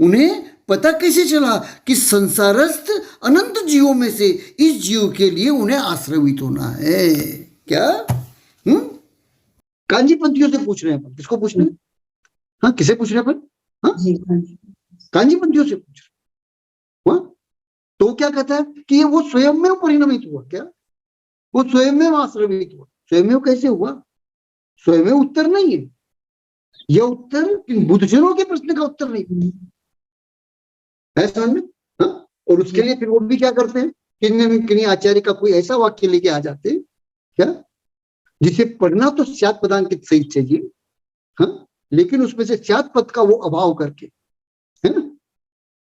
S4: उन्हें पता कैसे चला कि संसारस्थ अनंत जीवों में से इस जीव के लिए उन्हें आश्रवित होना है? क्या? हम्म?
S1: कांजीपंथियों से पूछ रहे हैं अपन। किसको पूछ रहे हैं? हाँ, किसे पूछ रहे हैं अपन? हाँ,
S2: जी हाँ जी
S1: कांजीपंथियों से पूछ रहे हैं। हाँ? तो क्या कहता है कि वो स्वयं में परिणमित हुआ। क्या? वो स्वयं में आश्रमित हुआ। स्वयं में कैसे हुआ? स्वयं में उत्तर नहीं है। यह उत्तर बुद्धजनों के प्रश्न का उत्तर नहीं है, समझ में? हाँ? और उसके लिए फिर वो भी क्या करते हैं, किन्हीं आचार्य का कोई ऐसा वाक्य लेके आ जाते हैं, क्या, जिसे पढ़ना तो स्यात् पदांकित सहित चाहिए, हाँ, लेकिन उसमें से स्यात् पद का वो अभाव करके, है ना,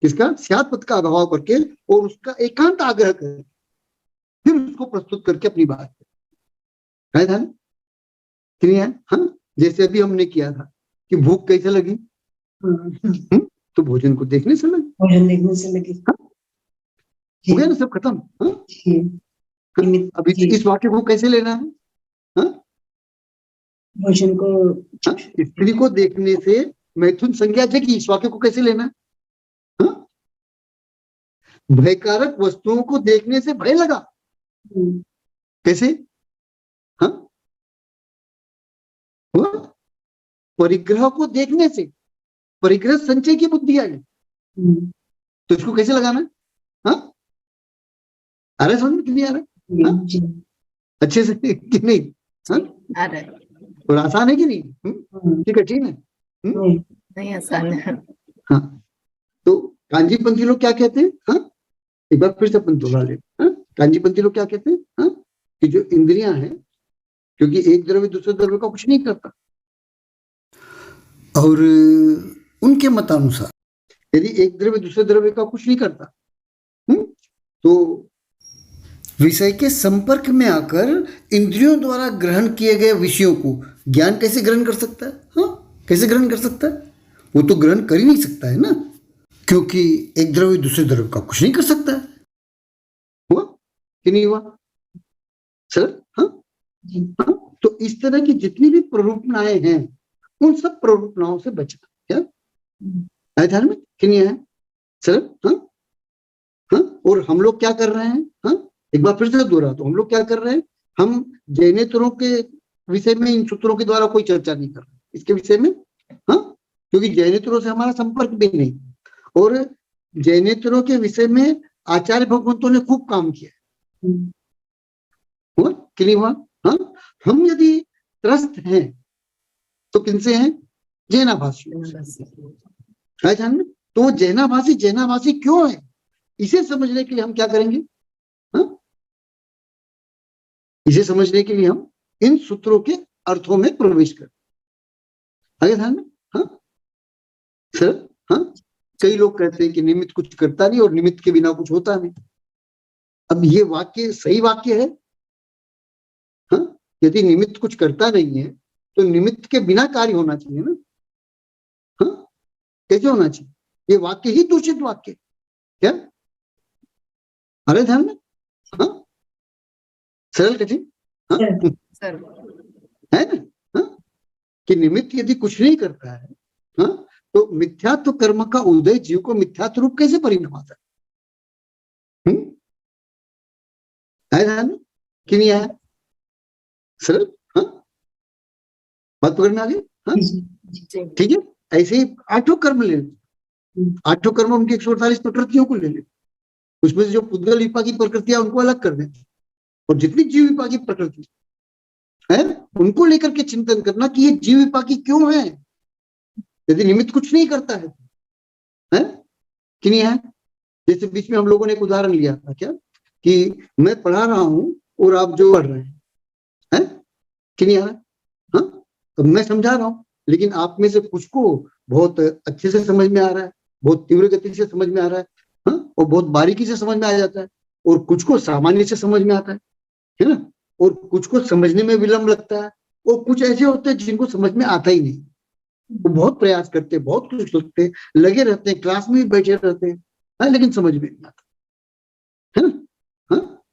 S1: किसका? स्यात् पद का अभाव करके और उसका एकांत आग्रह करके फिर उसको प्रस्तुत करके अपनी बात है ध्यान क्लियर है? हाँ, जैसे अभी हमने किया था कि भूख कैसे लगी, तो भोजन को देखने से लगी।
S2: भोजन देखने से लगी।
S1: हाँ? हो गया ना, सब खत्म। हाँ?
S2: जी, निमित्त
S1: अभी
S2: जी,
S1: इस वाक्य को कैसे लेना है? हाँ?
S2: भोजन को
S1: हाँ? स्त्री को देखने से मैथुन संज्ञा जगी, इस वाक्य को कैसे लेना है? हाँ? भयकारक वस्तुओं को देखने से भय लगा, कैसे? हाँ? हुआ? परिग्रह को देखने से परिग्रह संचय की बुद्धि आई, तो इसको कैसे लगाना है? हाँ? आ रहा है समझ में कि नहीं आ रहा है? हाँ?
S2: जी
S1: अच्छे से कि नहीं? हाँ?
S3: आ रहा है।
S1: थोड़ा आसान है कि नहीं? कि कठिन है?
S3: नहीं, आसान है।
S1: हाँ, तो कांजीपंथी लोग क्या कहते हैं? हाँ, एक बार फिर से अपन दोहरा ले। हाँ, कांजीपंथी लोग क्या कहते हैं? हाँ, कि जो इंद्रियां हैं, क्योंकि एक द्रव्य दूसरे द्रव्य का कुछ नहीं करता,
S4: और उनके मतानुसार
S1: यदि एक द्रव्य दूसरे द्रव्य का कुछ नहीं करता, तो
S4: विषय के संपर्क में आकर इंद्रियों द्वारा ग्रहण किए गए विषयों को ज्ञान कैसे ग्रहण कर सकता है? हाँ, कैसे ग्रहण कर सकता है? वो तो ग्रहण कर ही नहीं सकता है ना, क्योंकि एक द्रव्य दूसरे द्रव्य का कुछ नहीं कर सकता है।
S1: हुआ कि नहीं हुआ सर? हाँ? हाँ, तो इस तरह की जितनी भी प्ररूपणाएं हैं, उन सब प्ररूपणाओं से बचना। क्या ध्यान में कि नहीं है सर? हाँ? हाँ? और हम लोग क्या कर रहे हैं? हाँ, एक बार फिर से दोहरा, तो हम लोग क्या कर रहे हैं, हम जैनेतरों के विषय में इन सूत्रों के द्वारा कोई चर्चा नहीं कर रहे इसके विषय में। हाँ, क्योंकि जैनेतरों से हमारा संपर्क भी नहीं, और जैनेतरों के विषय में आचार्य भगवंतों ने खूब काम किया। हुआ कि नहीं हुआ? हाँ, हम यदि त्रस्त हैं तो किनसे हैं? जैनाभाषियों से। ध्यान में, तो जैनाभाषी क्यों है, इसे समझने के लिए हम क्या करेंगे? हाँ? इसे समझने के लिए हम इन सूत्रों के अर्थों में प्रवेश करें। आगे ध्यान में। हाँ सर? हाँ, कई लोग कहते हैं कि निमित्त कुछ करता नहीं और निमित्त के बिना कुछ होता नहीं। अब ये वाक्य सही वाक्य है? हाँ, यदि निमित्त कुछ करता नहीं है तो निमित्त के बिना कार्य होना चाहिए ना। हाँ, कैसे होना चाहिए? ये वाक्य ही दूषित वाक्य क्या? अरे ध्यान में। हाँ, सरल कठिन। हाँ,
S3: सर
S1: है ना? हाँ, कि निमित्त यदि कुछ नहीं करता है, हाँ, तो मिथ्यात्व कर्म का उदय जीव को मिथ्यात्व रूप कैसे परिणाम आता है? आया ध्यान में कि नहीं आया? सरल। हाँ, बात पकड़ में आ गई? हाँ, ठीक है। ऐसे ही 8 कर्म ले ले, 8 कर्म उनकी 148 प्रकृतियों को ले ले, उसमें से जो पुद्गल विपाकी प्रकृतियां उनको अलग कर देते, और जितनी जीव विपाकी प्रकृति है उनको लेकर के चिंतन करना कि ये जीव विपाकी क्यों है, यदि निमित्त कुछ नहीं करता है कि नहीं है? जैसे बीच में हम लोगों ने एक उदाहरण लिया था क्या, कि मैं पढ़ा रहा हूं और आप जो पढ़ रहे हैं कि नहीं आ रहा? हाँ, तो मैं समझा रहा हूं, लेकिन आप में से कुछ को बहुत अच्छे से समझ में आ रहा है, बहुत तीव्र गति से समझ में आ रहा है, हाँ, और बहुत बारीकी से समझ में आ जाता है, और कुछ को सामान्य से समझ में आता है ना, और कुछ को समझने में विलंब लगता है, और कुछ ऐसे होते हैं जिनको समझ में आता ही नहीं, वो बहुत प्रयास करते हैं, बहुत कुछ सोचते हैं, लगे रहते हैं, क्लास में भी बैठे रहते हैं, हाँ, लेकिन समझ में नहीं आता है ना। हाँ,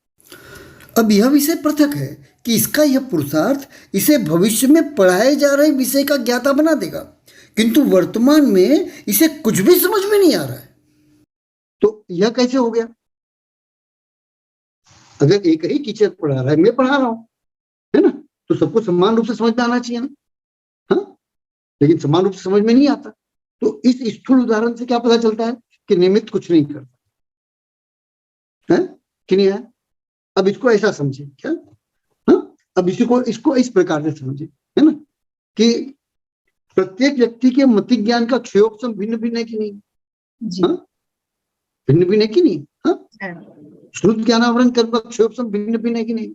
S4: अब यह विषय पृथक है कि इसका यह पुरुषार्थ इसे भविष्य में पढ़ाए जा रहे विषय का ज्ञाता बना देगा, किंतु वर्तमान में इसे कुछ भी समझ में नहीं आ रहा है।
S1: तो यह कैसे हो गया? अगर एक ही टीचर पढ़ा रहा है, मैं पढ़ा रहा हूं, तो सबको समान रूप से समझ में आना चाहिए ना, हाँ, लेकिन समान रूप से समझ में नहीं आता। तो इस स्थूल उदाहरण से क्या पता चलता है कि निमित्त कुछ नहीं करता है कि नहीं है। अब इसको ऐसा समझे क्या, हाँ, अब इसको इस प्रकार से समझे, है ना, कि प्रत्येक व्यक्ति के मति ज्ञान का क्षयोपम भिन्न भिन्न है कि नहीं,
S2: जी
S1: हाँ, भिन्न भिन्न है कि नहीं, हाँ, श्रुत ज्ञानावरण कर्म का क्षयोपम भिन्न भिन्न है कि नहीं।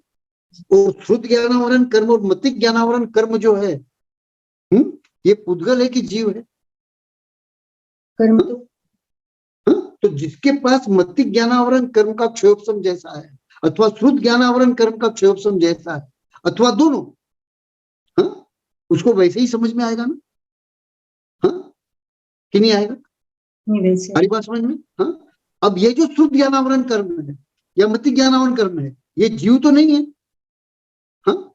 S1: और श्रुत ज्ञानावरण कर्म और मति ज्ञानावरण कर्म जो है, ये पुद्गल है कि जीव है।
S2: कर्म तो
S1: हाँ? तो जिसके पास मति ज्ञानावरण कर्म का क्षयोपम जैसा है, अथवा श्रुत ज्ञानावरण कर्म का क्षयोपम जैसा है, अथवा दोनों, हाँ, उसको वैसे ही समझ में आएगा ना, हाँ, कि नहीं आएगा।
S2: नहीं वैसे
S1: हरी बात समझ में, हाँ। अब ये जो श्रुत ज्ञानावरण कर्म है या मति ज्ञानावरण कर्म है, ये जीव तो नहीं है, हाँ,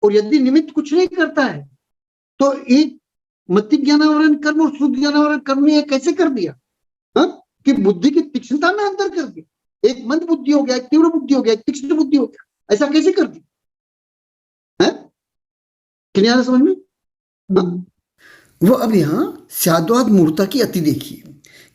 S1: और यदि निमित्त कुछ नहीं करता है तो एक मति ज्ञानावरण कर्म और श्रुत ज्ञानावरण कर्म ने कैसे कर दिया, हाँ, कि बुद्धि की तीक्ष्णता में अंतर कर दिया। एक मंद बुद्धि हो गया, एक तीव्र बुद्धि हो गया, एक तीक्ष्ण बुद्धि हो गया, ऐसा कैसे कर दिया है, क्लियर है समझ में, हाँ?
S4: वो अब यहाँ स्याद्वाद मूर्ता की अति देखिए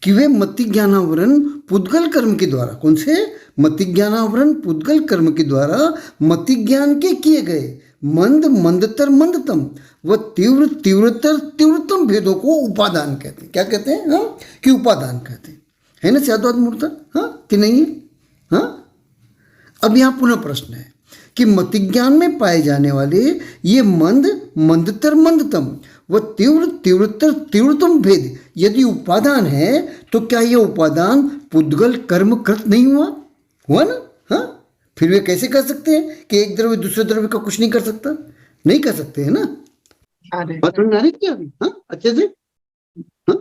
S4: कि वे मति ज्ञानावरण पुद्गल कर्म के द्वारा, कौन से मति ज्ञानावरण पुद्गल कर्म के द्वारा मति ज्ञान के किए गए मंद मंदतर मंदतम व तीव्र तीव्रतर तीव्रतम भेदों को उपादान कहते हैं। क्या कहते हैं, हाँ, कि उपादान कहते हैं, है ना स्याद्वाद मूर्ता, हाँ कि नहीं है, हाँ। अब यहाँ पुनः प्रश्न है कि मति ज्ञान में पाए जाने वाले ये मंद मंदतर मंदतम व तीव्र तीव्रतर तीव्रतम भेद यदि उपादान है तो क्या यह उपादान पुद्गल कर्म कृत नहीं हुआ ना, हाँ। फिर वे कैसे कर सकते हैं कि एक द्रव्य दूसरे द्रव्य का कुछ नहीं कर सकता, नहीं कर सकते है ना।
S1: बात समझ में आ रही क्या अभी, हाँ, अच्छे से, हाँ?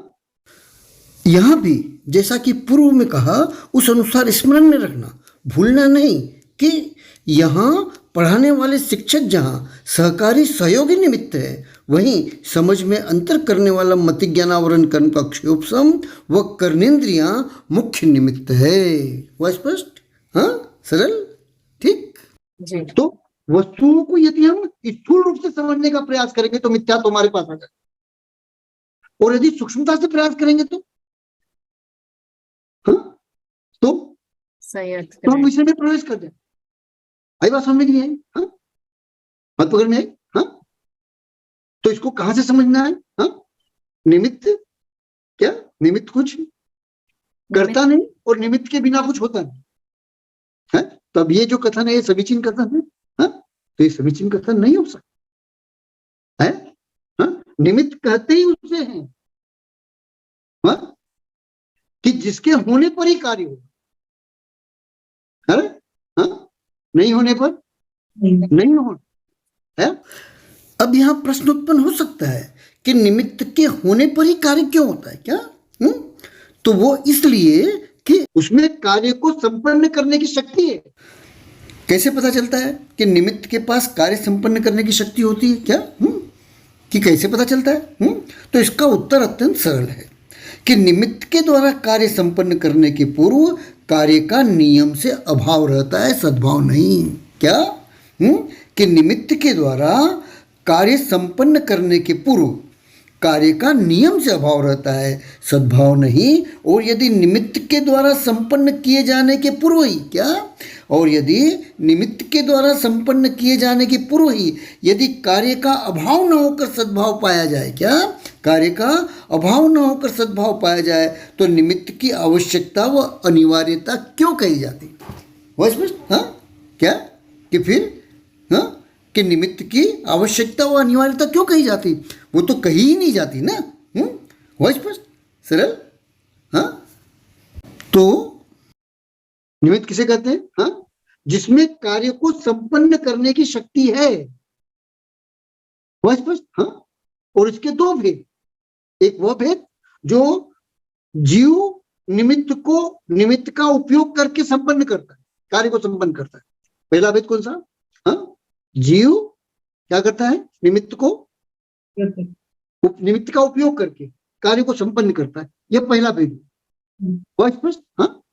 S4: यहाँ भी जैसा कि पूर्व में कहा उस अनुसार स्मरण में रखना, भूलना नहीं कि यहाँ पढ़ाने वाले शिक्षक जहाँ सहकारी सहयोगी निमित्त है, वहीं समझ में अंतर करने वाला मति ज्ञानावरण कर्म का क्षयोपम व कर्णेन्द्रियां मुख्य निमित्त है। वह स्पष्ट, हाँ, सरल, ठीक
S3: जी।
S1: तो वस्तुओं को यदि हम स्थूल रूप से समझने का प्रयास करेंगे तो मिथ्या तुम्हारे पास आ जाएगा, और यदि सूक्ष्मता से प्रयास करेंगे तो, हाँ, तो
S3: सही अर्थ
S1: हम
S3: करें।
S1: विषय में प्रवेश कर जाए। आई बात समझ में नहीं आई, हाँ, बात पकड़ में आई, हाँ। तो इसको कहां से समझना है, हाँ, निमित्त, क्या निमित्त कुछ करता नहीं और निमित्त के बिना कुछ होता नहीं है। तो अब ये जो कथन है ये समीचीन कथन है, हाँ, तो ये समीचीन कथन नहीं हो सकता है, हाँ? निमित्त कहते ही उसे हैं, हाँ? कि जिसके होने पर ही कार्य हो, अरे हाँ, नहीं होने पर नहीं हो, है।
S4: अब यहाँ प्रश्न उत्पन्न हो सकता है कि निमित्त के होने पर ही कार्य क्यों होता है क्या, तो वो इसलिए कि
S1: उसमें कार्य को संपन्न करने की शक्ति है।
S4: कैसे पता चलता है कि निमित्त के पास कार्य संपन्न करने की शक्ति होती है क्या, कि कैसे पता चलता है, तो इसका उत्तर अत्यंत सरल है कि निमित्त के द्वारा कार्य संपन्न करने के पूर्व कार्य का नियम से अभाव रहता है, सद्भाव नहीं। क्या, कि निमित्त के द्वारा कार्य संपन्न करने के पूर्व कार्य का नियम से अभाव रहता है, सद्भाव नहीं। और यदि निमित्त के द्वारा संपन्न किए जाने के पूर्व ही, क्या, और यदि निमित्त के द्वारा संपन्न किए जाने के पूर्व ही यदि कार्य का अभाव न होकर सद्भाव पाया जाए, क्या, कार्य का अभाव न होकर सद्भाव पाया जाए तो निमित्त की आवश्यकता व अनिवार्यता क्यों कही जाती, वह स्पष्ट, हाँ, क्या, कि फिर, हाँ, कि निमित्त की आवश्यकता व अनिवार्यता क्यों कही जाती, वो तो कही ही नहीं जाती ना, वह स्पष्ट, सरल, हाँ। तो
S1: निमित्त किसे कहते हैं, हाँ, जिसमें कार्य को संपन्न करने की शक्ति है, वह स्पष्ट, हाँ। और इसके दो भेद, एक वह भेद जो जीव निमित्त का उपयोग करके संपन्न करता है, कार्य को संपन्न करता है। पहला भेद कौन सा, हाँ, जीव क्या करता है, निमित्त का उपयोग करके कार्य को संपन्न करता है, यह पहला भेद, वह स्पष्ट, हाँ,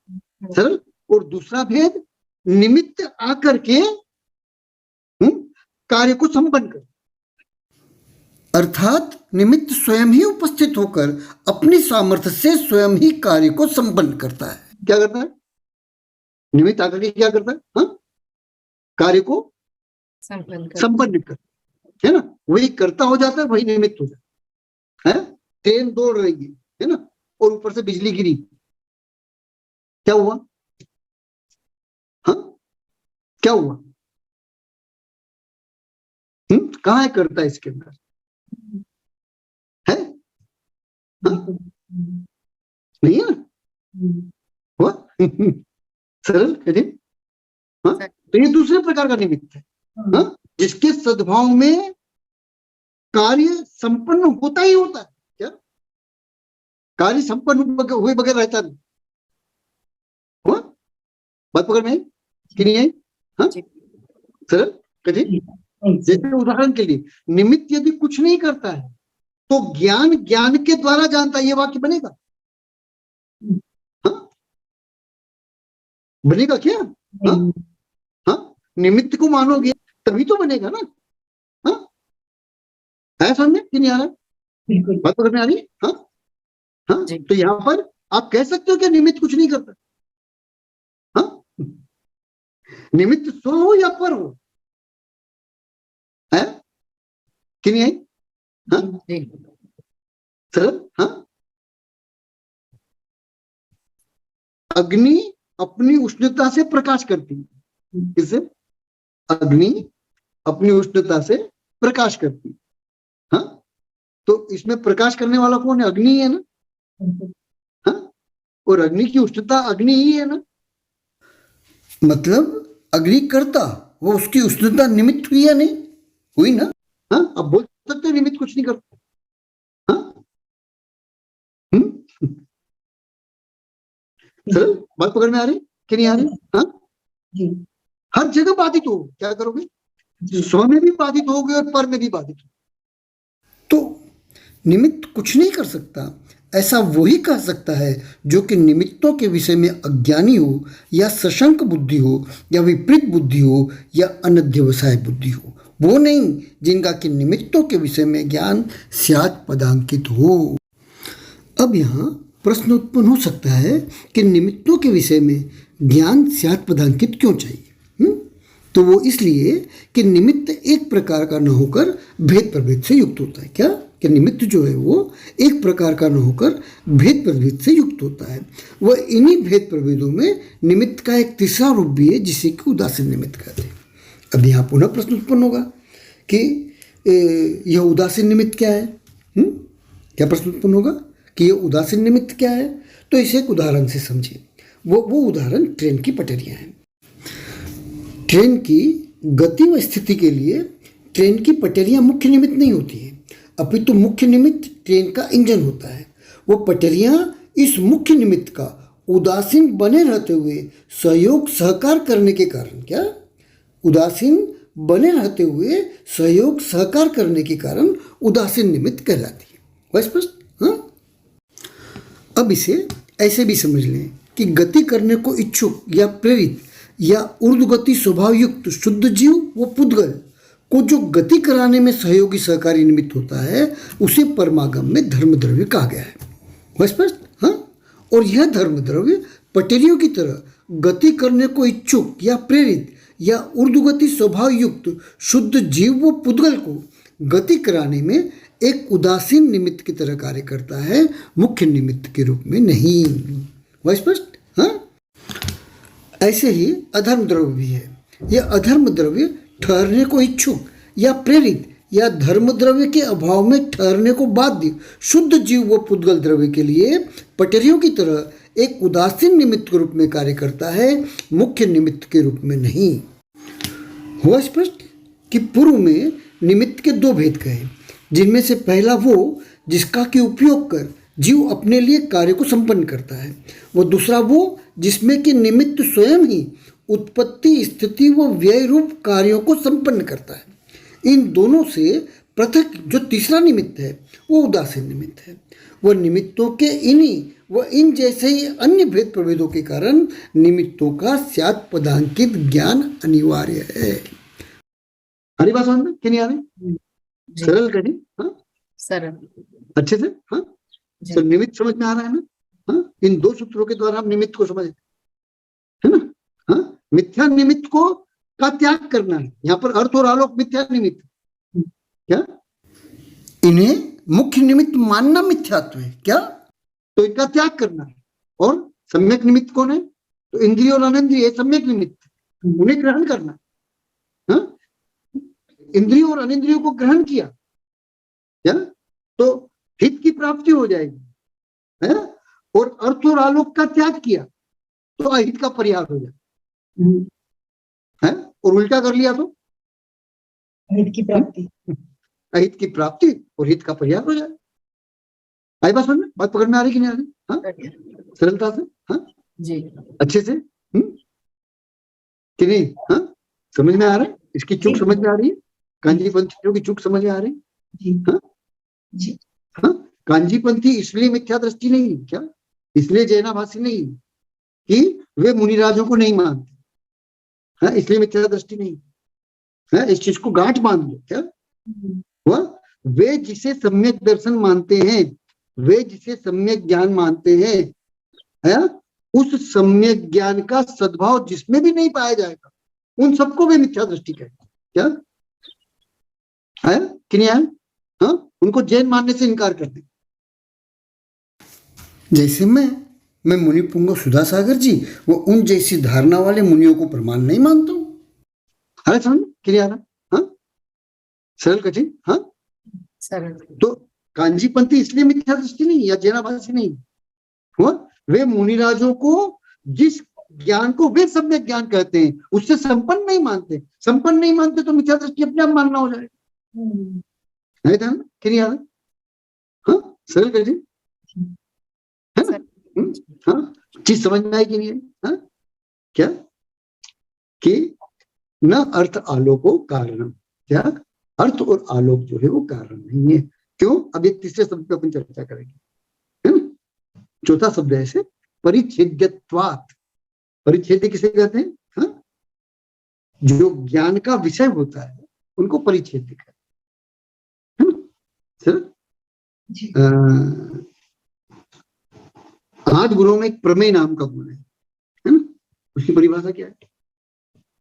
S1: सरल। और दूसरा भेद निमित्त आकर के कार्य को संपन्न कर।
S4: अर्थात निमित्त स्वयं ही उपस्थित होकर अपनी सामर्थ्य से स्वयं ही कार्य को संपन्न करता है।
S1: क्या करता है? निमित्त आकर के क्या करता है? हाँ? कार्य को संपन्न कर, है ना? वही कर्ता हो जाता है, वही निमित्त हो जाता है। ट्रेन दौड़ रही है ना, और ऊपर से बिजली गिरी, क्या हुआ? हाँ, क्या हुआ? कहाँ है कर्ता इसके अंदर? है? हाँ? नहीं है? हुआ? सरल कठिन? हाँ? तो ये दूसरे प्रकार का निमित्त है, हाँ? जिसके सद्भाव में कार्य संपन्न होता ही होता है। क्या कार्य संपन्न हुए बगैर रहता नहीं? हुआ? बात पकड़ में आई कि नहीं आई? हाँ? सरल कठिन? जैसे उदाहरण के लिए, निमित्त यदि कुछ नहीं करता है तो ज्ञान ज्ञान के द्वारा जानता है, ये वाक्य बनेगा? हाँ? बनेगा क्या? हाँ? हाँ? निमित्त को मानोगे तभी तो बनेगा ना। हाँ? है समझ में कि नहीं आ रहा? बात पकड़ में आ रही है? हाँ? हाँ? तो यहां पर आप कह सकते हो कि निमित्त कुछ नहीं करता। हाँ? निमित्त स्व हो या पर हो, है कि नहीं है? हाँ? सरल? हाँ? अग्नि अपनी उष्णता से प्रकाश करती है। किससे? अग्नि अपनी उष्णता से प्रकाश करती है। हाँ? तो इसमें प्रकाश करने वाला कौन है? अग्नि है ना। हाँ? और अग्नि की उष्णता अग्नि ही है ना।
S4: मतलब अग्नि कर्ता, वो उसकी उष्णता निमित्त हुई या नहीं हुई ना?
S1: हाँ? अब बोल सकते निमित्त कुछ नहीं करता। हाँ? सरल? बात पकड़ में आ रही कि नहीं आ रही? हाँ? हर जगह बाधित हो, क्या करोगे? स्व में भी बाधित होगे और पर में भी बाधित हो।
S4: तो निमित्त कुछ नहीं कर सकता, ऐसा वही कह सकता है जो कि निमित्तों के विषय में अज्ञानी हो, या सशंक बुद्धि हो, या विपरीत बुद्धि हो, या अनध्यवसाय बुद्धि हो। वो नहीं जिनका कि निमित्तों के विषय में ज्ञान स्यात् पदांकित हो। अब यहाँ प्रश्न उत्पन्न हो सकता है कि निमित्तों के विषय में ज्ञान स्यात् पदांकित क्यों चाहिए? तो वो इसलिए कि निमित्त एक प्रकार का न होकर भेद प्रभेद से युक्त होता है। क्या कि निमित्त जो है वो एक प्रकार का न होकर भेद प्रभेद से युक्त होता है। वह इन्हीं भेद प्रभेदों में निमित्त का एक तीसरा रूप भी है, जिसे कि उदासीन निमित्त कहते हैं। अब यहाँ पुनः प्रश्न उत्पन्न होगा कि यह उदासीन निमित्त क्या है? क्या प्रश्न उत्पन्न होगा कि यह उदासीन निमित्त क्या है? तो इसे एक उदाहरण से समझिए। वो उदाहरण ट्रेन की पटरियाँ हैं। ट्रेन की गति व स्थिति के लिए ट्रेन की पटरियाँ मुख्य निमित्त नहीं होती हैं, अपितु मुख्य निमित्त ट्रेन का इंजन होता है। वो पटरियाँ इस मुख्य निमित्त का उदासीन बने रहते हुए सहयोग सहकार करने के कारण, क्या उदासीन बने रहते हुए सहयोग सहकार करने के कारण उदासीन निमित्त कहलाती है। वह स्पष्ट? हाँ? अब इसे ऐसे भी समझ लें कि गति करने को इच्छुक या प्रेरित या ऊर्ध्वगति स्वभाव युक्त शुद्ध जीव व पुद्गल को जो गति कराने में सहयोगी सहकारी निमित्त होता है, उसे परमागम में धर्म द्रव्य कहा गया है। वह स्पष्ट? हाँ? और यह धर्म द्रव्य पटरियों की तरह गति करने को इच्छुक या प्रेरित या ऊर्ध्वगति स्वभाव युक्त शुद्ध जीव व पुद्गल को गति कराने में एक उदासीन निमित्त की तरह कार्य करता है, मुख्य निमित्त के रूप में नहीं। वह स्पष्ट? हाँ? ऐसे ही अधर्म द्रव्य भी है। यह अधर्म द्रव्य ठहरने को इच्छुक या प्रेरित या धर्म द्रव्य के अभाव में ठहरने को बाध्य शुद्ध जीव व पुद्गल द्रव्य के लिए पटरियों की तरह एक उदासीन निमित्त के रूप में कार्य करता है, मुख्य निमित्त के रूप में नहीं। हुआ स्पष्ट कि पूर्व में निमित्त के दो भेद कहे, जिनमें से पहला वो जिसका कि उपयोग कर जीव अपने लिए कार्य को संपन्न करता है, वो दूसरा वो जिसमें कि निमित्त स्वयं ही उत्पत्ति स्थिति व व्यय रूप कार्यों को संपन्न करता है। इन दोनों से पृथक जो तीसरा निमित्त है वो उदासीन निमित्त है। वह निमित्तों के इन्हीं व इन जैसे ही अन्य भेद प्रभेदों के कारण निमित्तों का स्यात् पदांकित ज्ञान अनिवार्य है।
S1: हरी बात समझ में कि नहीं आ रही?
S3: जी
S1: सरल कठिन? हाँ,
S3: सरल
S1: अच्छे से। हाँ,
S3: जी
S1: तो निमित्त समझ में आ रहा है ना? हाँ, इन दो सूत्रों के द्वारा हम निमित्त को समझ, है ना? हाँ, मिथ्या निमित्त को का त्याग करना है यहाँ पर। अर्थ और आलोक मिथ्या निमित्त, क्या?
S4: इन्हें मुख्य निमित्त मानना मिथ्यात्व है क्या?
S1: तो इनका त्याग करना है। और सम्यक निमित्त कौन है? तो इंद्रिय और अनिंद्रिय सम्यक निमित्त, उन्हें ग्रहण करना है। हाँ? इंद्रियों और अनिंद्रियों को ग्रहण किया क्या, तो हित की प्राप्ति हो जाएगी, है ना? और अर्थ और आलोक का त्याग किया तो अहित का परिहार हो जाए, है? और उल्टा कर लिया तो
S2: हित की प्राप्ति।
S1: अहित की प्राप्ति और हित का परिहार हो जाए। आई बात समझ में? बात पकड़ में आ रही कि नहीं आ रही? हाँ,
S3: बढ़िया
S1: सरलता से। हाँ,
S3: जी
S1: अच्छे से। कि नहीं? हाँ, समझ में आ रहा है? इसकी चूक समझ में आ रही है? कांजीपंथियों की चूक समझ में आ रही है?
S2: जी
S1: हाँ,
S2: जी
S1: हाँ, कांजीपंथी इसलिए मिथ्या दृष्टि नहीं है क्या, इसलिए जैनाभासी नहीं है कि वे मुनिराजों को नहीं मानते, हाँ, इसलिए मिथ्या दृष्टि नहीं है। इस चीज को गांठ मान लो क्या हुआ। वे जिसे सम्यक दर्शन मानते हैं, वे जिसे सम्यक ज्ञान मानते हैं, है, उस सम्यक ज्ञान का सद्भाव जिसमें भी नहीं पाया जाएगा उन सबको वे मिथ्या दृष्टि कहते हैं क्या, है कि नहीं है? हाँ, उनको जैन मानने से इनकार कर दे।
S4: जैसे मैं मुनि पुंगव सुधासागर जी वो उन जैसी धारणा वाले मुनियों को प्रमाण नहीं मानता हूँ।
S1: अरे समझ क्लियर है? हाँ, सरल कठिन। हाँ,
S3: सरल
S1: तो कांजीपंथी इसलिए मिथ्या दृष्टि नहीं या जैनाभासी नहीं हुआ, वे मुनिराजों को जिस ज्ञान को वे सम्यक ज्ञान कहते हैं उससे संपन्न नहीं मानते। संपन्न नहीं मानते तो मिथ्या दृष्टि अपने आप मानना हो जाएगा। नहीं था कि नहीं आ रहा? हाँ, सरल कठिन है ना? हाँ, चीज समझ में आई कि नहीं आई? हाँ, क्या कि न अर्थ आलोको कारणम, क्या अर्थ और आलोक जो है वो कारण नहीं है। क्यों? अब एक तीसरे शब्द पे अपन चर्चा करेंगे, है ना? चौथा शब्द है ऐसे परिच्छेद्यत्वात्। परिच्छेद किसे कहते हैं? हाँ? जो ज्ञान का विषय होता है उनको परिच्छेद कहते हैं, है ना? सर,
S2: जी
S1: आठ गुणों में एक प्रमेय नाम का गुण है ना? उसकी परिभाषा क्या है?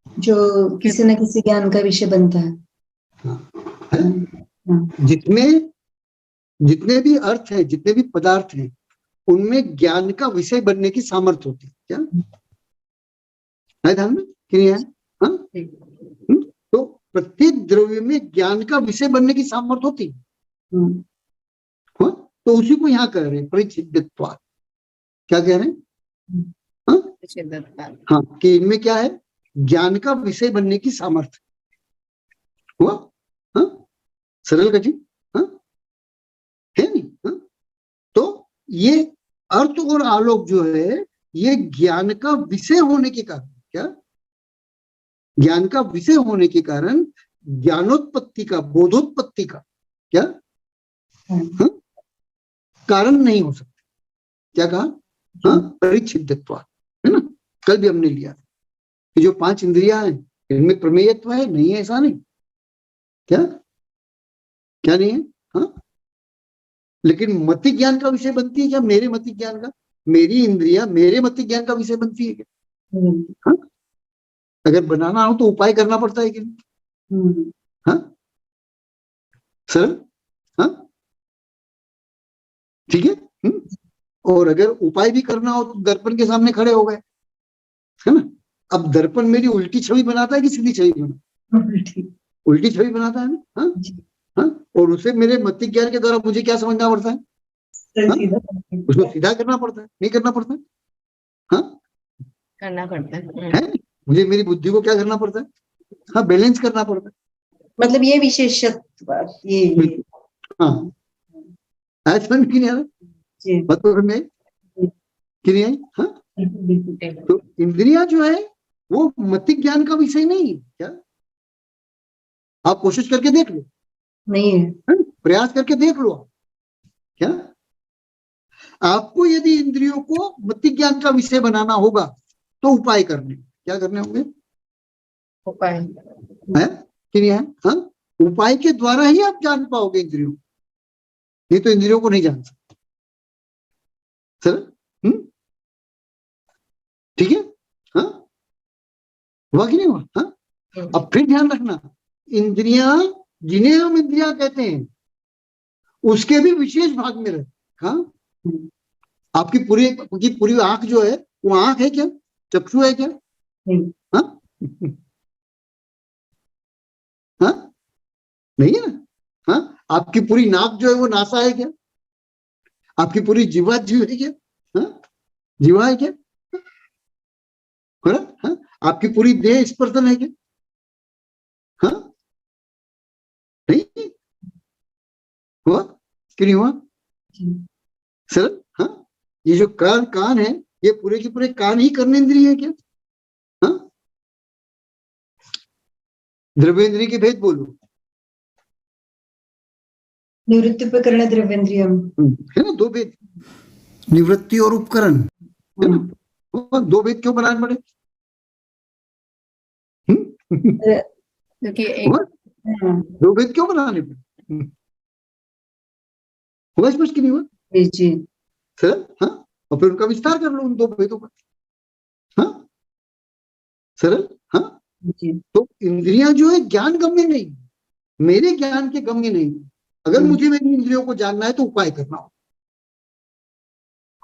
S2: जो किसी न किसी ज्ञान का विषय बनता है।
S1: हाँ, है?
S2: हाँ,
S1: जितने जितने भी अर्थ है, जितने भी पदार्थ हैं, उनमें ज्ञान का विषय बनने की सामर्थ्य होती है क्या, है ध्यान में कि नहीं है? हाँ, तो प्रत्येक द्रव्य में ज्ञान का विषय बनने की सामर्थ्य होती है। हाँ? तो उसी को यहाँ कह रहे हैं परिच्छेद्यत्वात्। क्या कह रहे हैं? हाँ?
S3: परिच्छेदत्वात्।
S1: हाँ, कि इनमें क्या है? ज्ञान का विषय बनने की सामर्थ्य हुआ। हाँ, सरल कठिन? हाँ, है नहीं? हाँ? तो ये अर्थ और आलोक जो है ये ज्ञान का विषय होने के कारण, क्या ज्ञान का विषय होने के कारण ज्ञानोत्पत्ति का, बोधोत्पत्ति का क्या, हाँ? कारण नहीं हो सकते। क्या कहा? हाँ, परिच्छिद्यत्वात्, है ना? कल भी हमने लिया कि जो पांच इंद्रियां हैं इनमें प्रमेयत्व है, नहीं है ऐसा नहीं, क्या क्या नहीं है? हाँ, लेकिन मति ज्ञान का विषय बनती है क्या? मेरे मति ज्ञान का, मेरी इंद्रिया मेरे मति ज्ञान का विषय बनती है क्या? हाँ, अगर बनाना हो तो उपाय करना पड़ता है कि नहीं? हाँ, सर, हाँ, ठीक है। और अगर उपाय भी करना हो तो दर्पण के सामने खड़े हो गए, है ना? अब दर्पण मेरी उल्टी छवि बनाता है कि सीधी छवि बनाता? उल्टी छवि बनाता है ना? हाँ, हाँ, और उसे मेरे मति ज्ञान के द्वारा मुझे क्या समझना पड़ता है? हाँ? उसको सीधा करना पड़ता है, नहीं करना पड़ता है? हाँ,
S3: करना पड़ता है।
S1: मुझे मेरी बुद्धि को क्या करना पड़ता है? हाँ, बैलेंस करना पड़ता है।
S2: मतलब ये विशेषत्व ये
S1: हाँ, आज समझ की नहीं आ रहा? बात तो समझ में आई कि नहीं आई? हाँ, तो इंद्रिया जो है वो मति ज्ञान का विषय नहीं है क्या? आप कोशिश करके देख लो,
S2: नहीं है,
S1: प्रयास करके देख लो आप, क्या आपको यदि इंद्रियों को मति ज्ञान का विषय बनाना होगा तो उपाय करने, क्या करने होंगे?
S3: उपाय
S1: है? क्लियर है? हाँ, उपाय के द्वारा ही आप जान पाओगे इंद्रियों को, नहीं तो इंद्रियों को नहीं जान सकते। सर ठीक है? हाँ, हुआ कि नहीं हुआ? हाँ, अब फिर ध्यान रखना, इंद्रियां जिन्हें हम इंद्रियां कहते हैं उसके भी विशेष भाग में रहे। हाँ, आपकी पूरी आंख जो है वो आंख है क्या? चक्षु है क्या? हाँ, हाँ, नहीं है ना? हाँ, आपकी पूरी नाक जो है वो नासा है क्या? आपकी पूरी जीवा जीव है क्या? हाँ, जीवा है क्या? हाँ, आपकी पूरी देह स्पर्शन है क्या? हाँ, नहीं हुआ कि नहीं हुआ? सर हाँ, ये जो कान है ये पूरे के पूरे कान ही कर्मेंद्रिय है क्या? हाँ, द्रव्येंद्रिय के भेद बोलो।
S2: निवृत्ति उपकरण द्रव्येंद्रियम
S1: है ना, दो भेद,
S4: निवृत्ति और उपकरण,
S1: है ना? दो भेद क्यों बनाने पड़े?
S3: क्योंकि
S1: दो भेद क्यों बनाने पड़े? हुआ स्पष्ट कि नहीं हुआ?
S2: जी
S1: सर हाँ, और फिर उनका विस्तार कर लो उन दो भेदों का। हाँ, सरल। हाँ, तो इंद्रियां जो है ज्ञान गम्य नहीं, मेरे ज्ञान के गम्य नहीं। अगर मुझे मेरी इंद्रियों को जानना है तो उपाय करना हो।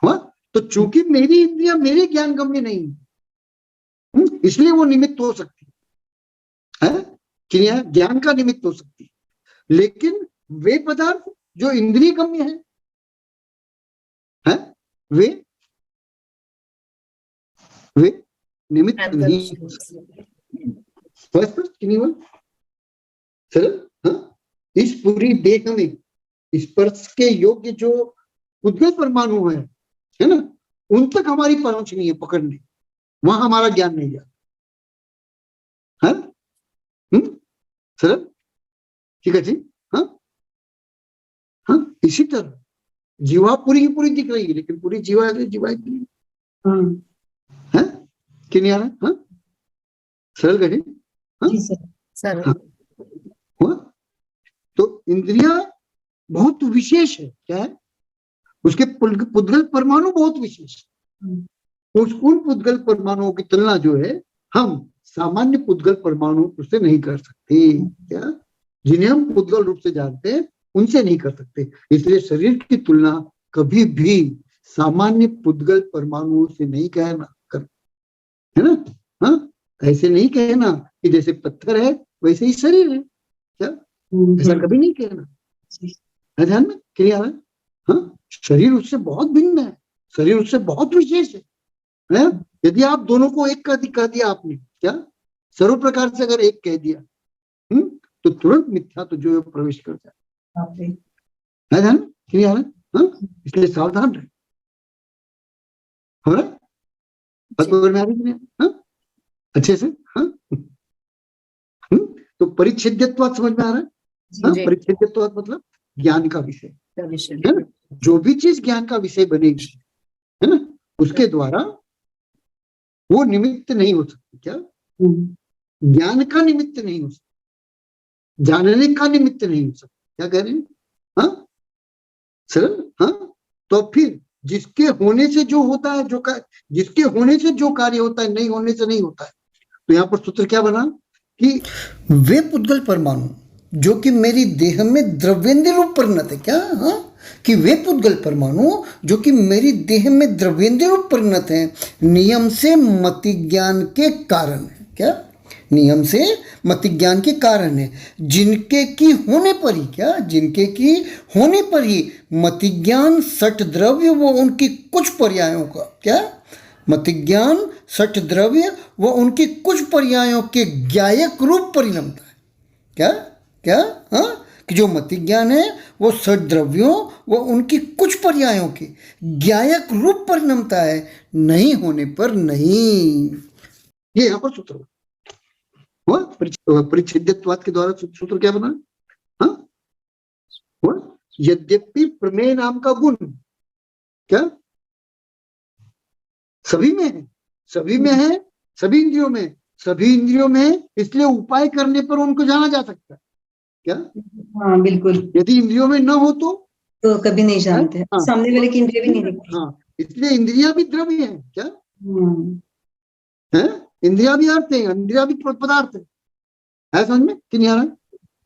S1: हाँ, तो चूंकि मेरी इंद्रियां मेरे ज्ञान गम्य नहीं, इसलिए वो निमित्त हो सकती है कि ज्ञान का निमित्त हो सकती है, लेकिन वे पदार्थ जो इंद्रिय गम्य है वे निमित्त नहीं हो सकते। स्पष्ट कि नहीं हुआ? सरल। हाँ, इस पूरी देह में स्पर्श के योग्य जो उद्गत परमाणु है ना, उन तक हमारी पहुंच नहीं है पकड़ने, वहां हमारा ज्ञान नहीं जाता है। सरल, ठीक है जी। हाँ, हाँ, इसी तरह जीवा पूरी की पूरी दिख रही है, लेकिन पूरी जीवा है कि नहीं आ रहा? हाँ, सरल कहे। हाँ,
S3: सर
S1: हाँ, तो इंद्रिया बहुत विशेष है। क्या है? उसके पुद्गल परमाणु बहुत विशेष है। उन पुद्गल परमाणुओं की तुलना जो है हम सामान्य पुद्गल परमाणु उससे नहीं कर सकते। क्या? जिन्हें हम पुद्गल रूप से जानते हैं उनसे नहीं कर सकते। इसलिए शरीर की तुलना कभी भी सामान्य पुद्गल परमाणुओं से नहीं कहना कर, है ना? हाँ, ऐसे नहीं कहना कि जैसे पत्थर है वैसे ही शरीर है। क्या? ऐसा कभी नहीं कहना है। ध्यान में क्लियर आ रहा है? हाँ, शरीर उससे बहुत भिन्न है, शरीर उससे बहुत विशेष है। यदि आप दोनों को एक कह दिया आपने, क्या सर्व प्रकार से अगर एक कह दिया तो तुरंत मिथ्या तो जो प्रवेश कर जाए। है ध्यान में क्लियर आ रहा है? हाँ, इसलिए सावधान रहे। हो रहा है बात में आ रही है? हाँ, अच्छे से। हाँ, तो परिच्छेद्यत्वात् समझ में आ रहा है? हाँ, परिच्छेद्यत्वात् मतलब ज्ञान का विषय है ना। जो भी चीज ज्ञान का विषय बनेगी, है ना, उसके द्वारा वो निमित्त नहीं हो सकती। क्या? ज्ञान का निमित्त नहीं हो सकता, जानने का निमित्त नहीं हो सकता। क्या कह रहे हैं? हाँ, सरल। हाँ, तो फिर जिसके होने से जो होता है, जिसके होने से जो कार्य होता है, नहीं होने से नहीं होता है। तो यहाँ पर सूत्र क्या बना कि
S4: वे पुद्गल परमाणु जो कि मेरी देह में द्रव्येंद्र रूप परिणत है। क्या? हाँ, कि वे पुद्गल परमाणु जो कि मेरी देह में द्रव्येंद्र रूप परिणत है, नियम से मति ज्ञान के कारण है। क्या? नियम से मति ज्ञान के कारण है, जिनके की होने पर ही, क्या, जिनके की होने पर ही मति ज्ञान सठ द्रव्य व उनकी कुछ पर्यायों का, क्या, मति ज्ञान सठ द्रव्य व उनकी कुछ पर्यायों के ज्ञायक रूप परिणमता है। क्या? क्या? हाँ, कि जो मति ज्ञान है वो सठ द्रव्यों व उनकी कुछ पर्यायों के ज्ञायक रूप परिणमता है, नहीं होने पर नहीं।
S1: ये यहाँ पर सूत्र हुआ परिच्छेद्यत्वात् के द्वारा सूत्र क्या बना? हाँ, यद्यपि प्रमेय नाम का गुण क्या सभी में है, सभी में है, सभी इंद्रियों में, सभी इंद्रियों में है, इसलिए उपाय करने पर उनको जाना जा सकता है। क्या?
S2: हाँ बिल्कुल,
S1: यदि इंद्रियों में न हो
S2: तो कभी नहीं जानते,
S1: हाँ,
S2: सामने वाले की इंद्रिय भी नहीं दिखती।
S1: हाँ, इसलिए इंद्रिया भी द्रव्य है। क्या
S2: हम्म,
S1: है? इंद्रिया भी अर्थ है, इंद्रिया भी पदार्थ है समझ में कि नहीं आ रहा है?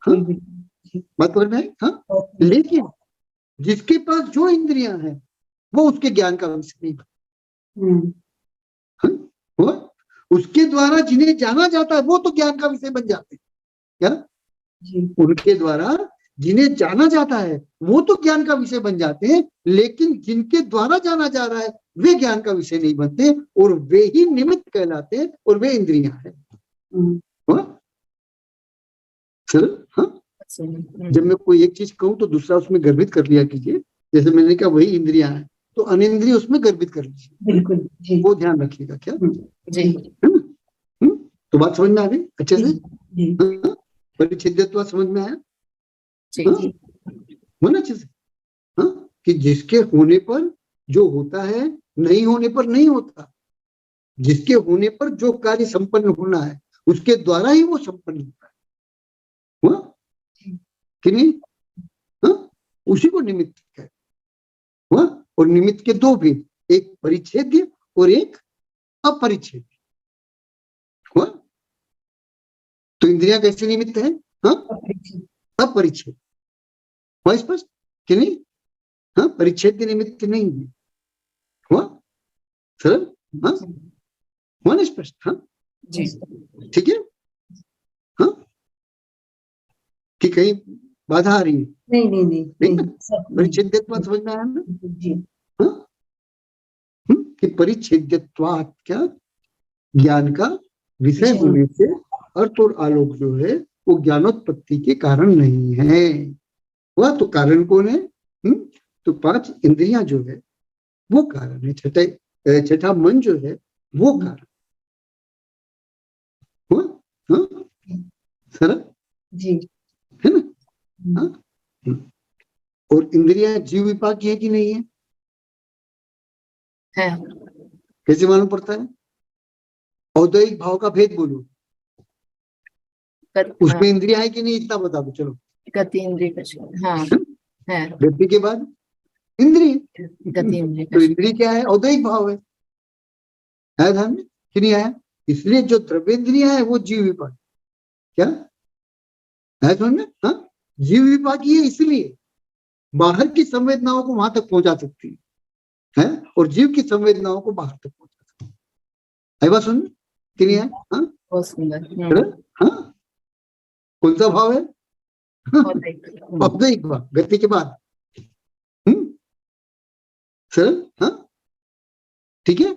S1: हाँ?
S2: बिल्कुल।
S1: बात समझ में आई? हाँ, लेकिन जिसके पास जो इंद्रियां हैं वो उसके ज्ञान का विषय नहीं
S2: हम्म,
S1: वो उसके द्वारा जिन्हें जाना जाता है वो तो ज्ञान का विषय बन जाते हैं। क्या?
S2: जी,
S1: उनके द्वारा जिन्हें जाना जाता है वो तो ज्ञान का विषय बन जाते हैं, लेकिन जिनके द्वारा जाना जा रहा है वे ज्ञान का विषय नहीं बनते, और वे ही निमित्त कहलाते हैं, और वे इंद्रियां हैं। हाँ? हाँ? जब मैं कोई एक चीज कहूं तो दूसरा उसमें गर्भित कर लिया कीजिए। जैसे मैंने कहा वही इंद्रियां हैं, तो अनिंद्रिय उसमें गर्भित कर लीजिए।
S2: बिल्कुल जी,
S1: वो ध्यान रखिएगा। क्या?
S3: जी,
S1: है ना? तो बात समझ में आ गई अच्छे से?
S2: जी,
S1: हाँ? परिच्छेद्यत्व समझ में आया?
S3: जी,
S1: हाँ? हुआ ना अच्छे से? हाँ? कि जिसके होने पर जो होता है, नहीं होने पर नहीं होता। जिसके होने पर जो कार्य संपन्न होना है उसके द्वारा ही वो संपन्न होता है। हुआ कि नहीं? हाँ? उसी को निमित्त है। हुआ? और निमित्त के दो भेद, एक परिच्छेद्य और एक अपरिच्छेद्य। हुआ? तो इंद्रियां कैसे निमित्त है? हाँ? अपरिच्छेद। हुआ स्पष्ट कि नहीं? हाँ, परिच्छेद निमित्त नहीं है। हुआ सरल? हाँ, हुआ ना स्पष्ट? हाँ,
S3: जी,
S1: ठीक है। हाँ, कि कहीं बाधा आ रही है?
S2: नहीं नहीं नहीं
S1: नहीं,
S2: नहीं, सब
S1: परिच्छेद्यत्व समझ में आया ना?
S2: जी,
S1: हाँ, कि परिच्छेद्यत्वात् क्या? ज्ञान का विषय होने से अर्थ और आलोक जो है वो ज्ञानोत्पत्ति के कारण नहीं है। वह तो कारण कौन है? तो 5 इंद्रियां जो है वो कारण है। छठा मन जो है वो कारण। हुआ? हाँ? सरल
S2: जी,
S1: है ना? हाँ? और इंद्रियां जीव विपाक की है कि नहीं है?
S3: है,
S1: कैसे मालूम पड़ता है? औद्योगिक भाव का भेद बोलो, उसमें इंद्रिया है कि नहीं इतना बता दो। चलो,
S3: गति इंद्रिय का, हाँ है,
S1: गति के बाद इंद्रिय।
S3: गति इंद्रिय
S1: तो इंद्रिय क्या है? औद्योगिक भाव है। आया ध्यान में कि नहीं आया? इसलिए जो द्रव्येंद्रिया है वो जीव विपाक। क्या है समझ में? हाँ, जीव विपाकी है, इसलिए बाहर की संवेदनाओं को वहां तक पहुंचा सकती है, और जीव की संवेदनाओं को बाहर तक पहुंचा सकती है। बात सुन कि नहीं है? हाँ,
S3: बहुत सुंदर।
S1: हाँ, कौन सा भाव है?
S3: बहुत
S1: औद्योगिक भाव, गति के बाद। सरल? हाँ, ठीक है।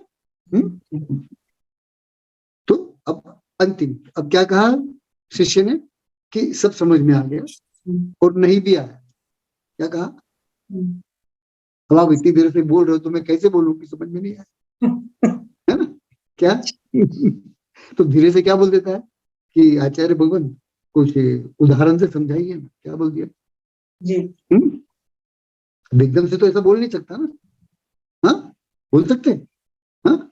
S1: तो अब अंतिम, अब क्या कहा शिष्य ने कि सब समझ में आ गया और नहीं भी आया। क्या कहा? अब आप इतनी देर से बोल रहे हो तो मैं कैसे बोलूं कि समझ में नहीं आया? है ना? क्या? तो धीरे से क्या बोल देता है कि आचार्य भगवान कुछ उदाहरण से समझाइए ना। क्या बोल दिया
S2: जी,
S1: एकदम से तो ऐसा बोल नहीं सकता ना। हाँ, बोल सकते हैं? हाँ,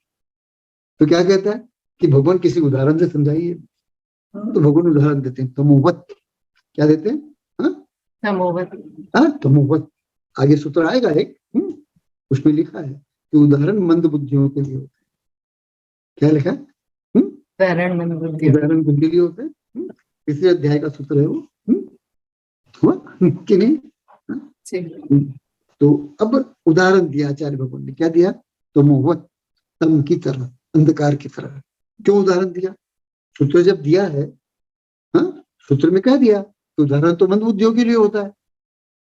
S1: तो क्या कहता है कि भगवान किसी उदाहरण से समझाइए। तो भगवान उदाहरण देते हैं, तमोवत। क्या देते हैं? तमोवत। आगे सूत्र आएगा एक, उसमें लिखा है कि उदाहरण मंद बुद्धियों के लिए होते हैं। क्या लिखा है?
S3: उदाहरण मंद बुद्धि
S1: उदाहरण बुद्धि के लिए होते हैं। इसी अध्याय का सूत्र है वो। हुआ कि नहीं? तो अब उदाहरण दिया आचार्य भगवान ने। क्या दिया? तमोवत, तम की तरह, अंधकार की तरह। क्यों उदाहरण दिया? सूत्र जब दिया है, हाँ, सूत्र में कह दिया तो उदाहरण तो मंद बुद्धियों के लिए होता है,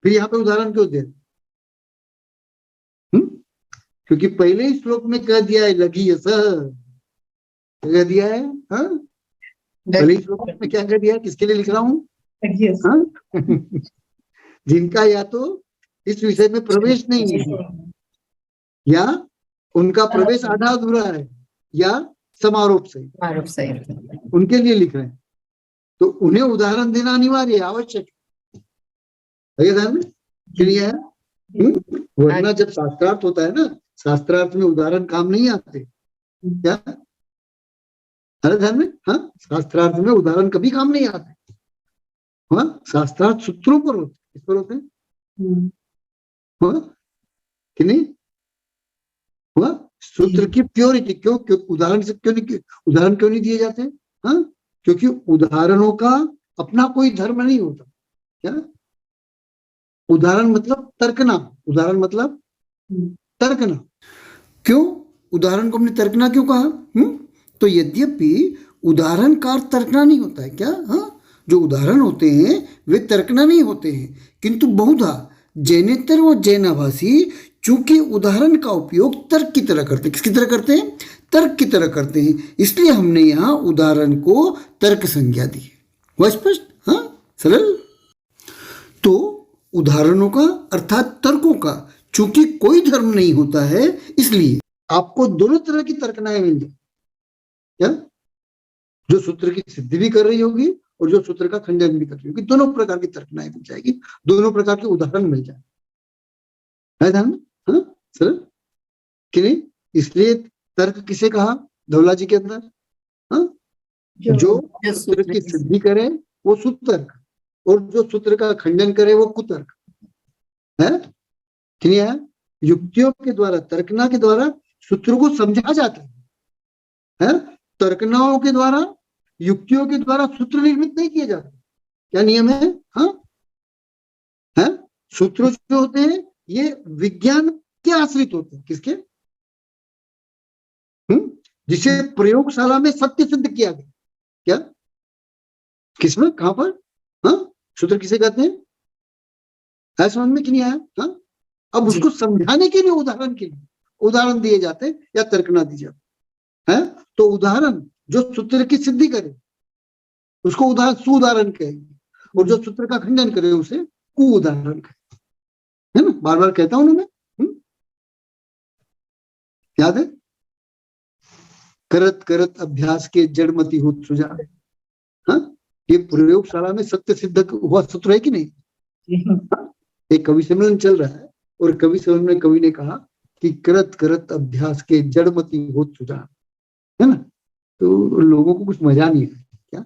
S1: फिर यहाँ पे उदाहरण क्यों दे? क्योंकि पहले ही श्लोक में कह दिया है लगी कह दिया है। हाँ, पहले ही श्लोक में क्या कह दिया है? किसके लिए लिख रहा हूँ? हाँ? जिनका या तो इस विषय में प्रवेश नहीं है, या उनका प्रवेश आधा अधूरा है, या समारोप से, उनके लिए लिख रहे हैं। तो उन्हें उदाहरण देना अनिवार्य है, आवश्यक है। ध्यान में क्लियर है? वरना जब शास्त्रार्थ होता है ना, शास्त्रार्थ में उदाहरण काम नहीं आते। क्या? अरे ध्यान में, हाँ, शास्त्रार्थ में उदाहरण कभी काम नहीं आते। हाँ, शास्त्रार्थ सूत्रों पर होते, किस पर होते हैं? हाँ, कि नहीं? हाँ, सूत्र की प्योरिटी क्यों उदाहरण से उदाहरण क्यों नहीं दिए जाते? हाँ, क्योंकि उदाहरणों का अपना कोई धर्म नहीं होता। क्या उदाहरण मतलब तर्कना, उदाहरण मतलब तर्कना।
S4: क्यों उदाहरण को हमने तर्कना क्यों कहा? तो यद्यपि उदाहरण का अर्थ तर्कना नहीं होता है क्या? हाँ, जो उदाहरण होते हैं वे तर्कना नहीं होते हैं, किंतु बहुधा जैनेतर व जैनाभासी चूंकि उदाहरण का उपयोग तर्क की तरह करते हैं। किसकी तरह करते हैं? तर्क की तरह करते हैं, इसलिए हमने यहाँ उदाहरण को तर्क संज्ञा दी है। वह स्पष्ट? हाँ, सरल। तो उदाहरणों का अर्थात तर्कों का चूंकि कोई धर्म नहीं होता है, इसलिए
S1: आपको दोनों तरह की तर्कनाएं मिल जाए। क्या? जो सूत्र की सिद्धि भी कर रही होगी और जो सूत्र का खंडन भी कर रही होगी, दोनों प्रकार की तर्कनाएं मिल जाएगी, दोनों प्रकार के उदाहरण मिल जाए। है ध्यान में? हाँ, सर कि नहीं? इसलिए तर्क किसे कहा धवला जी के अंदर? हाँ, जो सूत्र की सिद्धि करे वो सुतर्क, और जो सूत्र का खंडन करे वो कुतर्क है। क्लियर है? युक्तियों के द्वारा, तर्कना के द्वारा सूत्रों को समझा जाता है। तर्कनाओं के द्वारा, युक्तियों के द्वारा सूत्र निर्मित नहीं किए जाते। क्या नियम है? हाँ, सूत्र जो होते हैं ये विज्ञान के आश्रित होते हैं। किसके? जिसे प्रयोगशाला में सत्य सिद्ध किया गया। क्या? किसमें? कहां पर? हाँ, सूत्र किसे कहते हैं? है समझ में कि नहीं आया? हाँ, अब उसको समझाने के लिए उदाहरण के लिए उदाहरण दिए जाते हैं या तर्कना दी जाती है। तो उदाहरण जो सूत्र की सिद्धि करे उसको उदाहरण सुउदाहरण कहेंगे, और जो सूत्र का खंडन करे उसे कुउदाहरण कहेंगे। है ना? बार बार कहता हूं ना मैं। याद है? करत करत अभ्यास के जड़मती हो सुजा। हाँ, ये प्रयोगशाला में सत्य सिद्ध हुआ सूत्र है कि नहीं? एक कवि सम्मेलन चल रहा है और कवि सम्मेलन में कवि ने कहा कि करत करत अभ्यास के जड़मती हो सुजा, है ना? तो लोगों को कुछ मजा नहीं है। क्या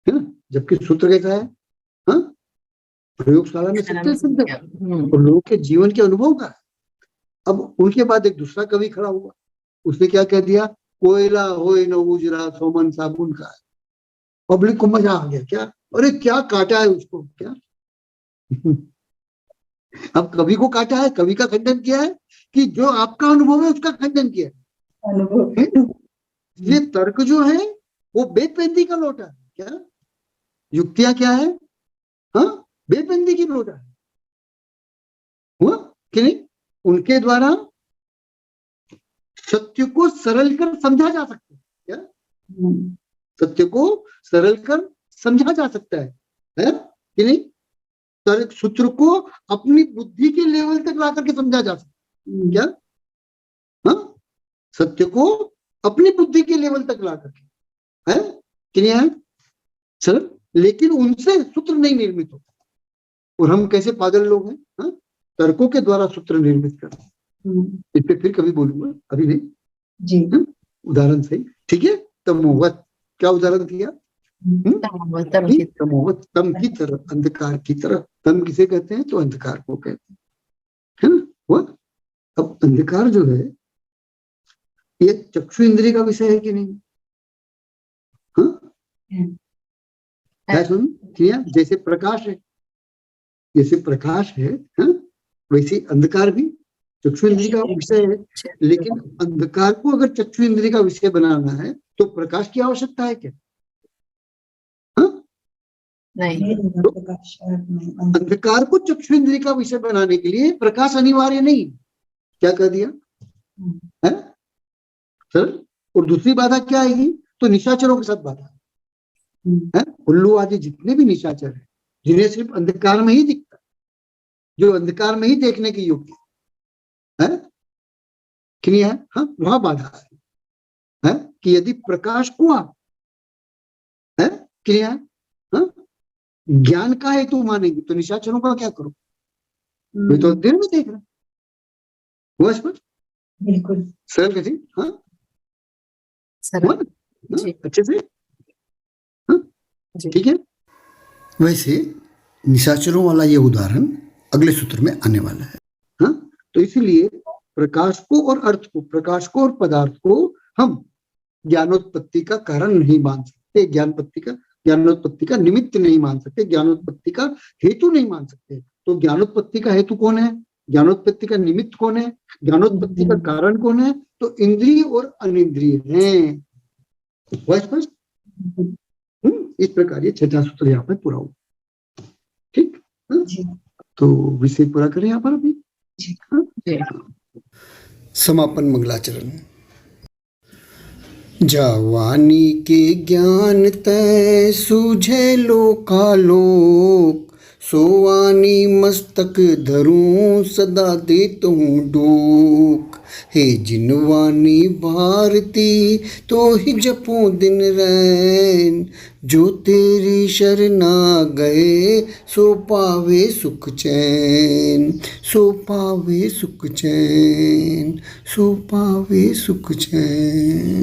S1: है ना? जबकि सूत्र कैसा है? हाँ, प्रयोगशाला में सत्य सिद्ध और लोगों के जीवन के अनुभव का है। अब उनके बाद एक दूसरा कवि खड़ा हुआ, उसने क्या कह दिया? कोयला होए न उजरा सोमन साबुन का। पब्लिक को मजा आ गया। क्या? अरे क्या काटा है उसको? क्या अब कवि को काटा है, कवि का खंडन किया है कि जो आपका अनुभव है उसका खंडन किया है। ये तर्क जो है वो बेपेंदी का लोटा है। क्या? युक्तियां क्या है? हाँ, बेपेंदी की लोटा है। हुआ कि नहीं? उनके द्वारा सत्य को सरल कर समझा जा सकता है। क्या? सत्य को सरल कर समझा जा सकता है कि नहीं? तर्क सूत्र को अपनी बुद्धि के लेवल तक ला करके समझा जा सकता है। क्या? हाँ, सत्य को अपनी बुद्धि के लेवल तक ला करके, है कि नहीं है? सर, लेकिन उनसे सूत्र नहीं निर्मित होता। और हम कैसे पागल लोग हैं? हाँ, तर्कों के द्वारा सूत्र निर्मित करते हैं। इस पे फिर कभी बोलूंगा, अभी नहीं जी। उदाहरण सही, ठीक है? तमोवत, क्या उदाहरण दिया? तमोवत, तम की तरह, अंधकार की तरह। तम किसे कहते हैं? तो अंधकार को कहते हैं, है ना? वह अब अंधकार जो है ये चक्षु इंद्रिय का विषय है कि नहीं? हाँ, सुन किया? जैसे प्रकाश है, जैसे प्रकाश है, वैसे अंधकार भी चक्षु इंद्रिय का विषय है। लेकिन अंधकार को अगर चक्षु इंद्रिय का विषय बनाना है तो प्रकाश की आवश्यकता है क्या?
S3: नहीं,
S1: तो अंधकार को चक्षु इंद्रिय का विषय बनाने के लिए प्रकाश अनिवार्य नहीं। क्या कह दिया है सर? और दूसरी बाधा क्या आएगी? तो निशाचरों के साथ बाधा है। उल्लू आदि जितने भी निशाचर है जिन्हें सिर्फ अंधकार में ही दिखता है, जो अंधकार में ही देखने की योग्य है कि है, हाँ, वहां बाधा है कि यदि प्रकाश कुआं है कि है, हाँ, ज्ञान का है तो मानेंगे, तो निशाचरों का क्या करो? वे तो अंधेरे में देख रहे हैं। हुआ स्पष्ट? बिल्कुल सरल कैसी? हाँ,
S3: जी
S1: अच्छे से, हाँ?
S3: जी
S1: ठीक है।
S4: वैसे निशाचरों वाला ये उदाहरण अगले सूत्र में आने वाला है।
S1: हाँ, तो इसीलिए प्रकाश को और अर्थ को, प्रकाश को और पदार्थ को हम ज्ञानोत्पत्ति का कारण नहीं मान सकते, ज्ञानोत्पत्ति का निमित्त नहीं मान सकते, ज्ञानोत्पत्ति का हेतु नहीं मान सकते। तो ज्ञानोत्पत्ति का हेतु कौन है, ज्ञानोत्पत्ति का निमित्त कौन है, ज्ञानोत्पत्ति का कारण कौन है? तो इंद्रिय और अनिंद्रिय हैं। हुआ स्पष्ट? इस प्रकार ये छठा सूत्र यहाँ पर पूरा हुआ। ठीक, हाँ?
S2: जी
S1: तो विषय पूरा करें यहाँ पर अभी। हाँ?
S3: जी
S4: समापन मंगलाचरण। जावानी के ज्ञान तय सूझे लोकालोक, सोवानी मस्तक धरूं सदा देत हूँ डोक। हे जिनवानी भारती तो ही जपो दिन रैन, जो तेरी शरणा गए सो पावे सुख चैन, सो पावे सुख चैन, सो पावे सुख चैन।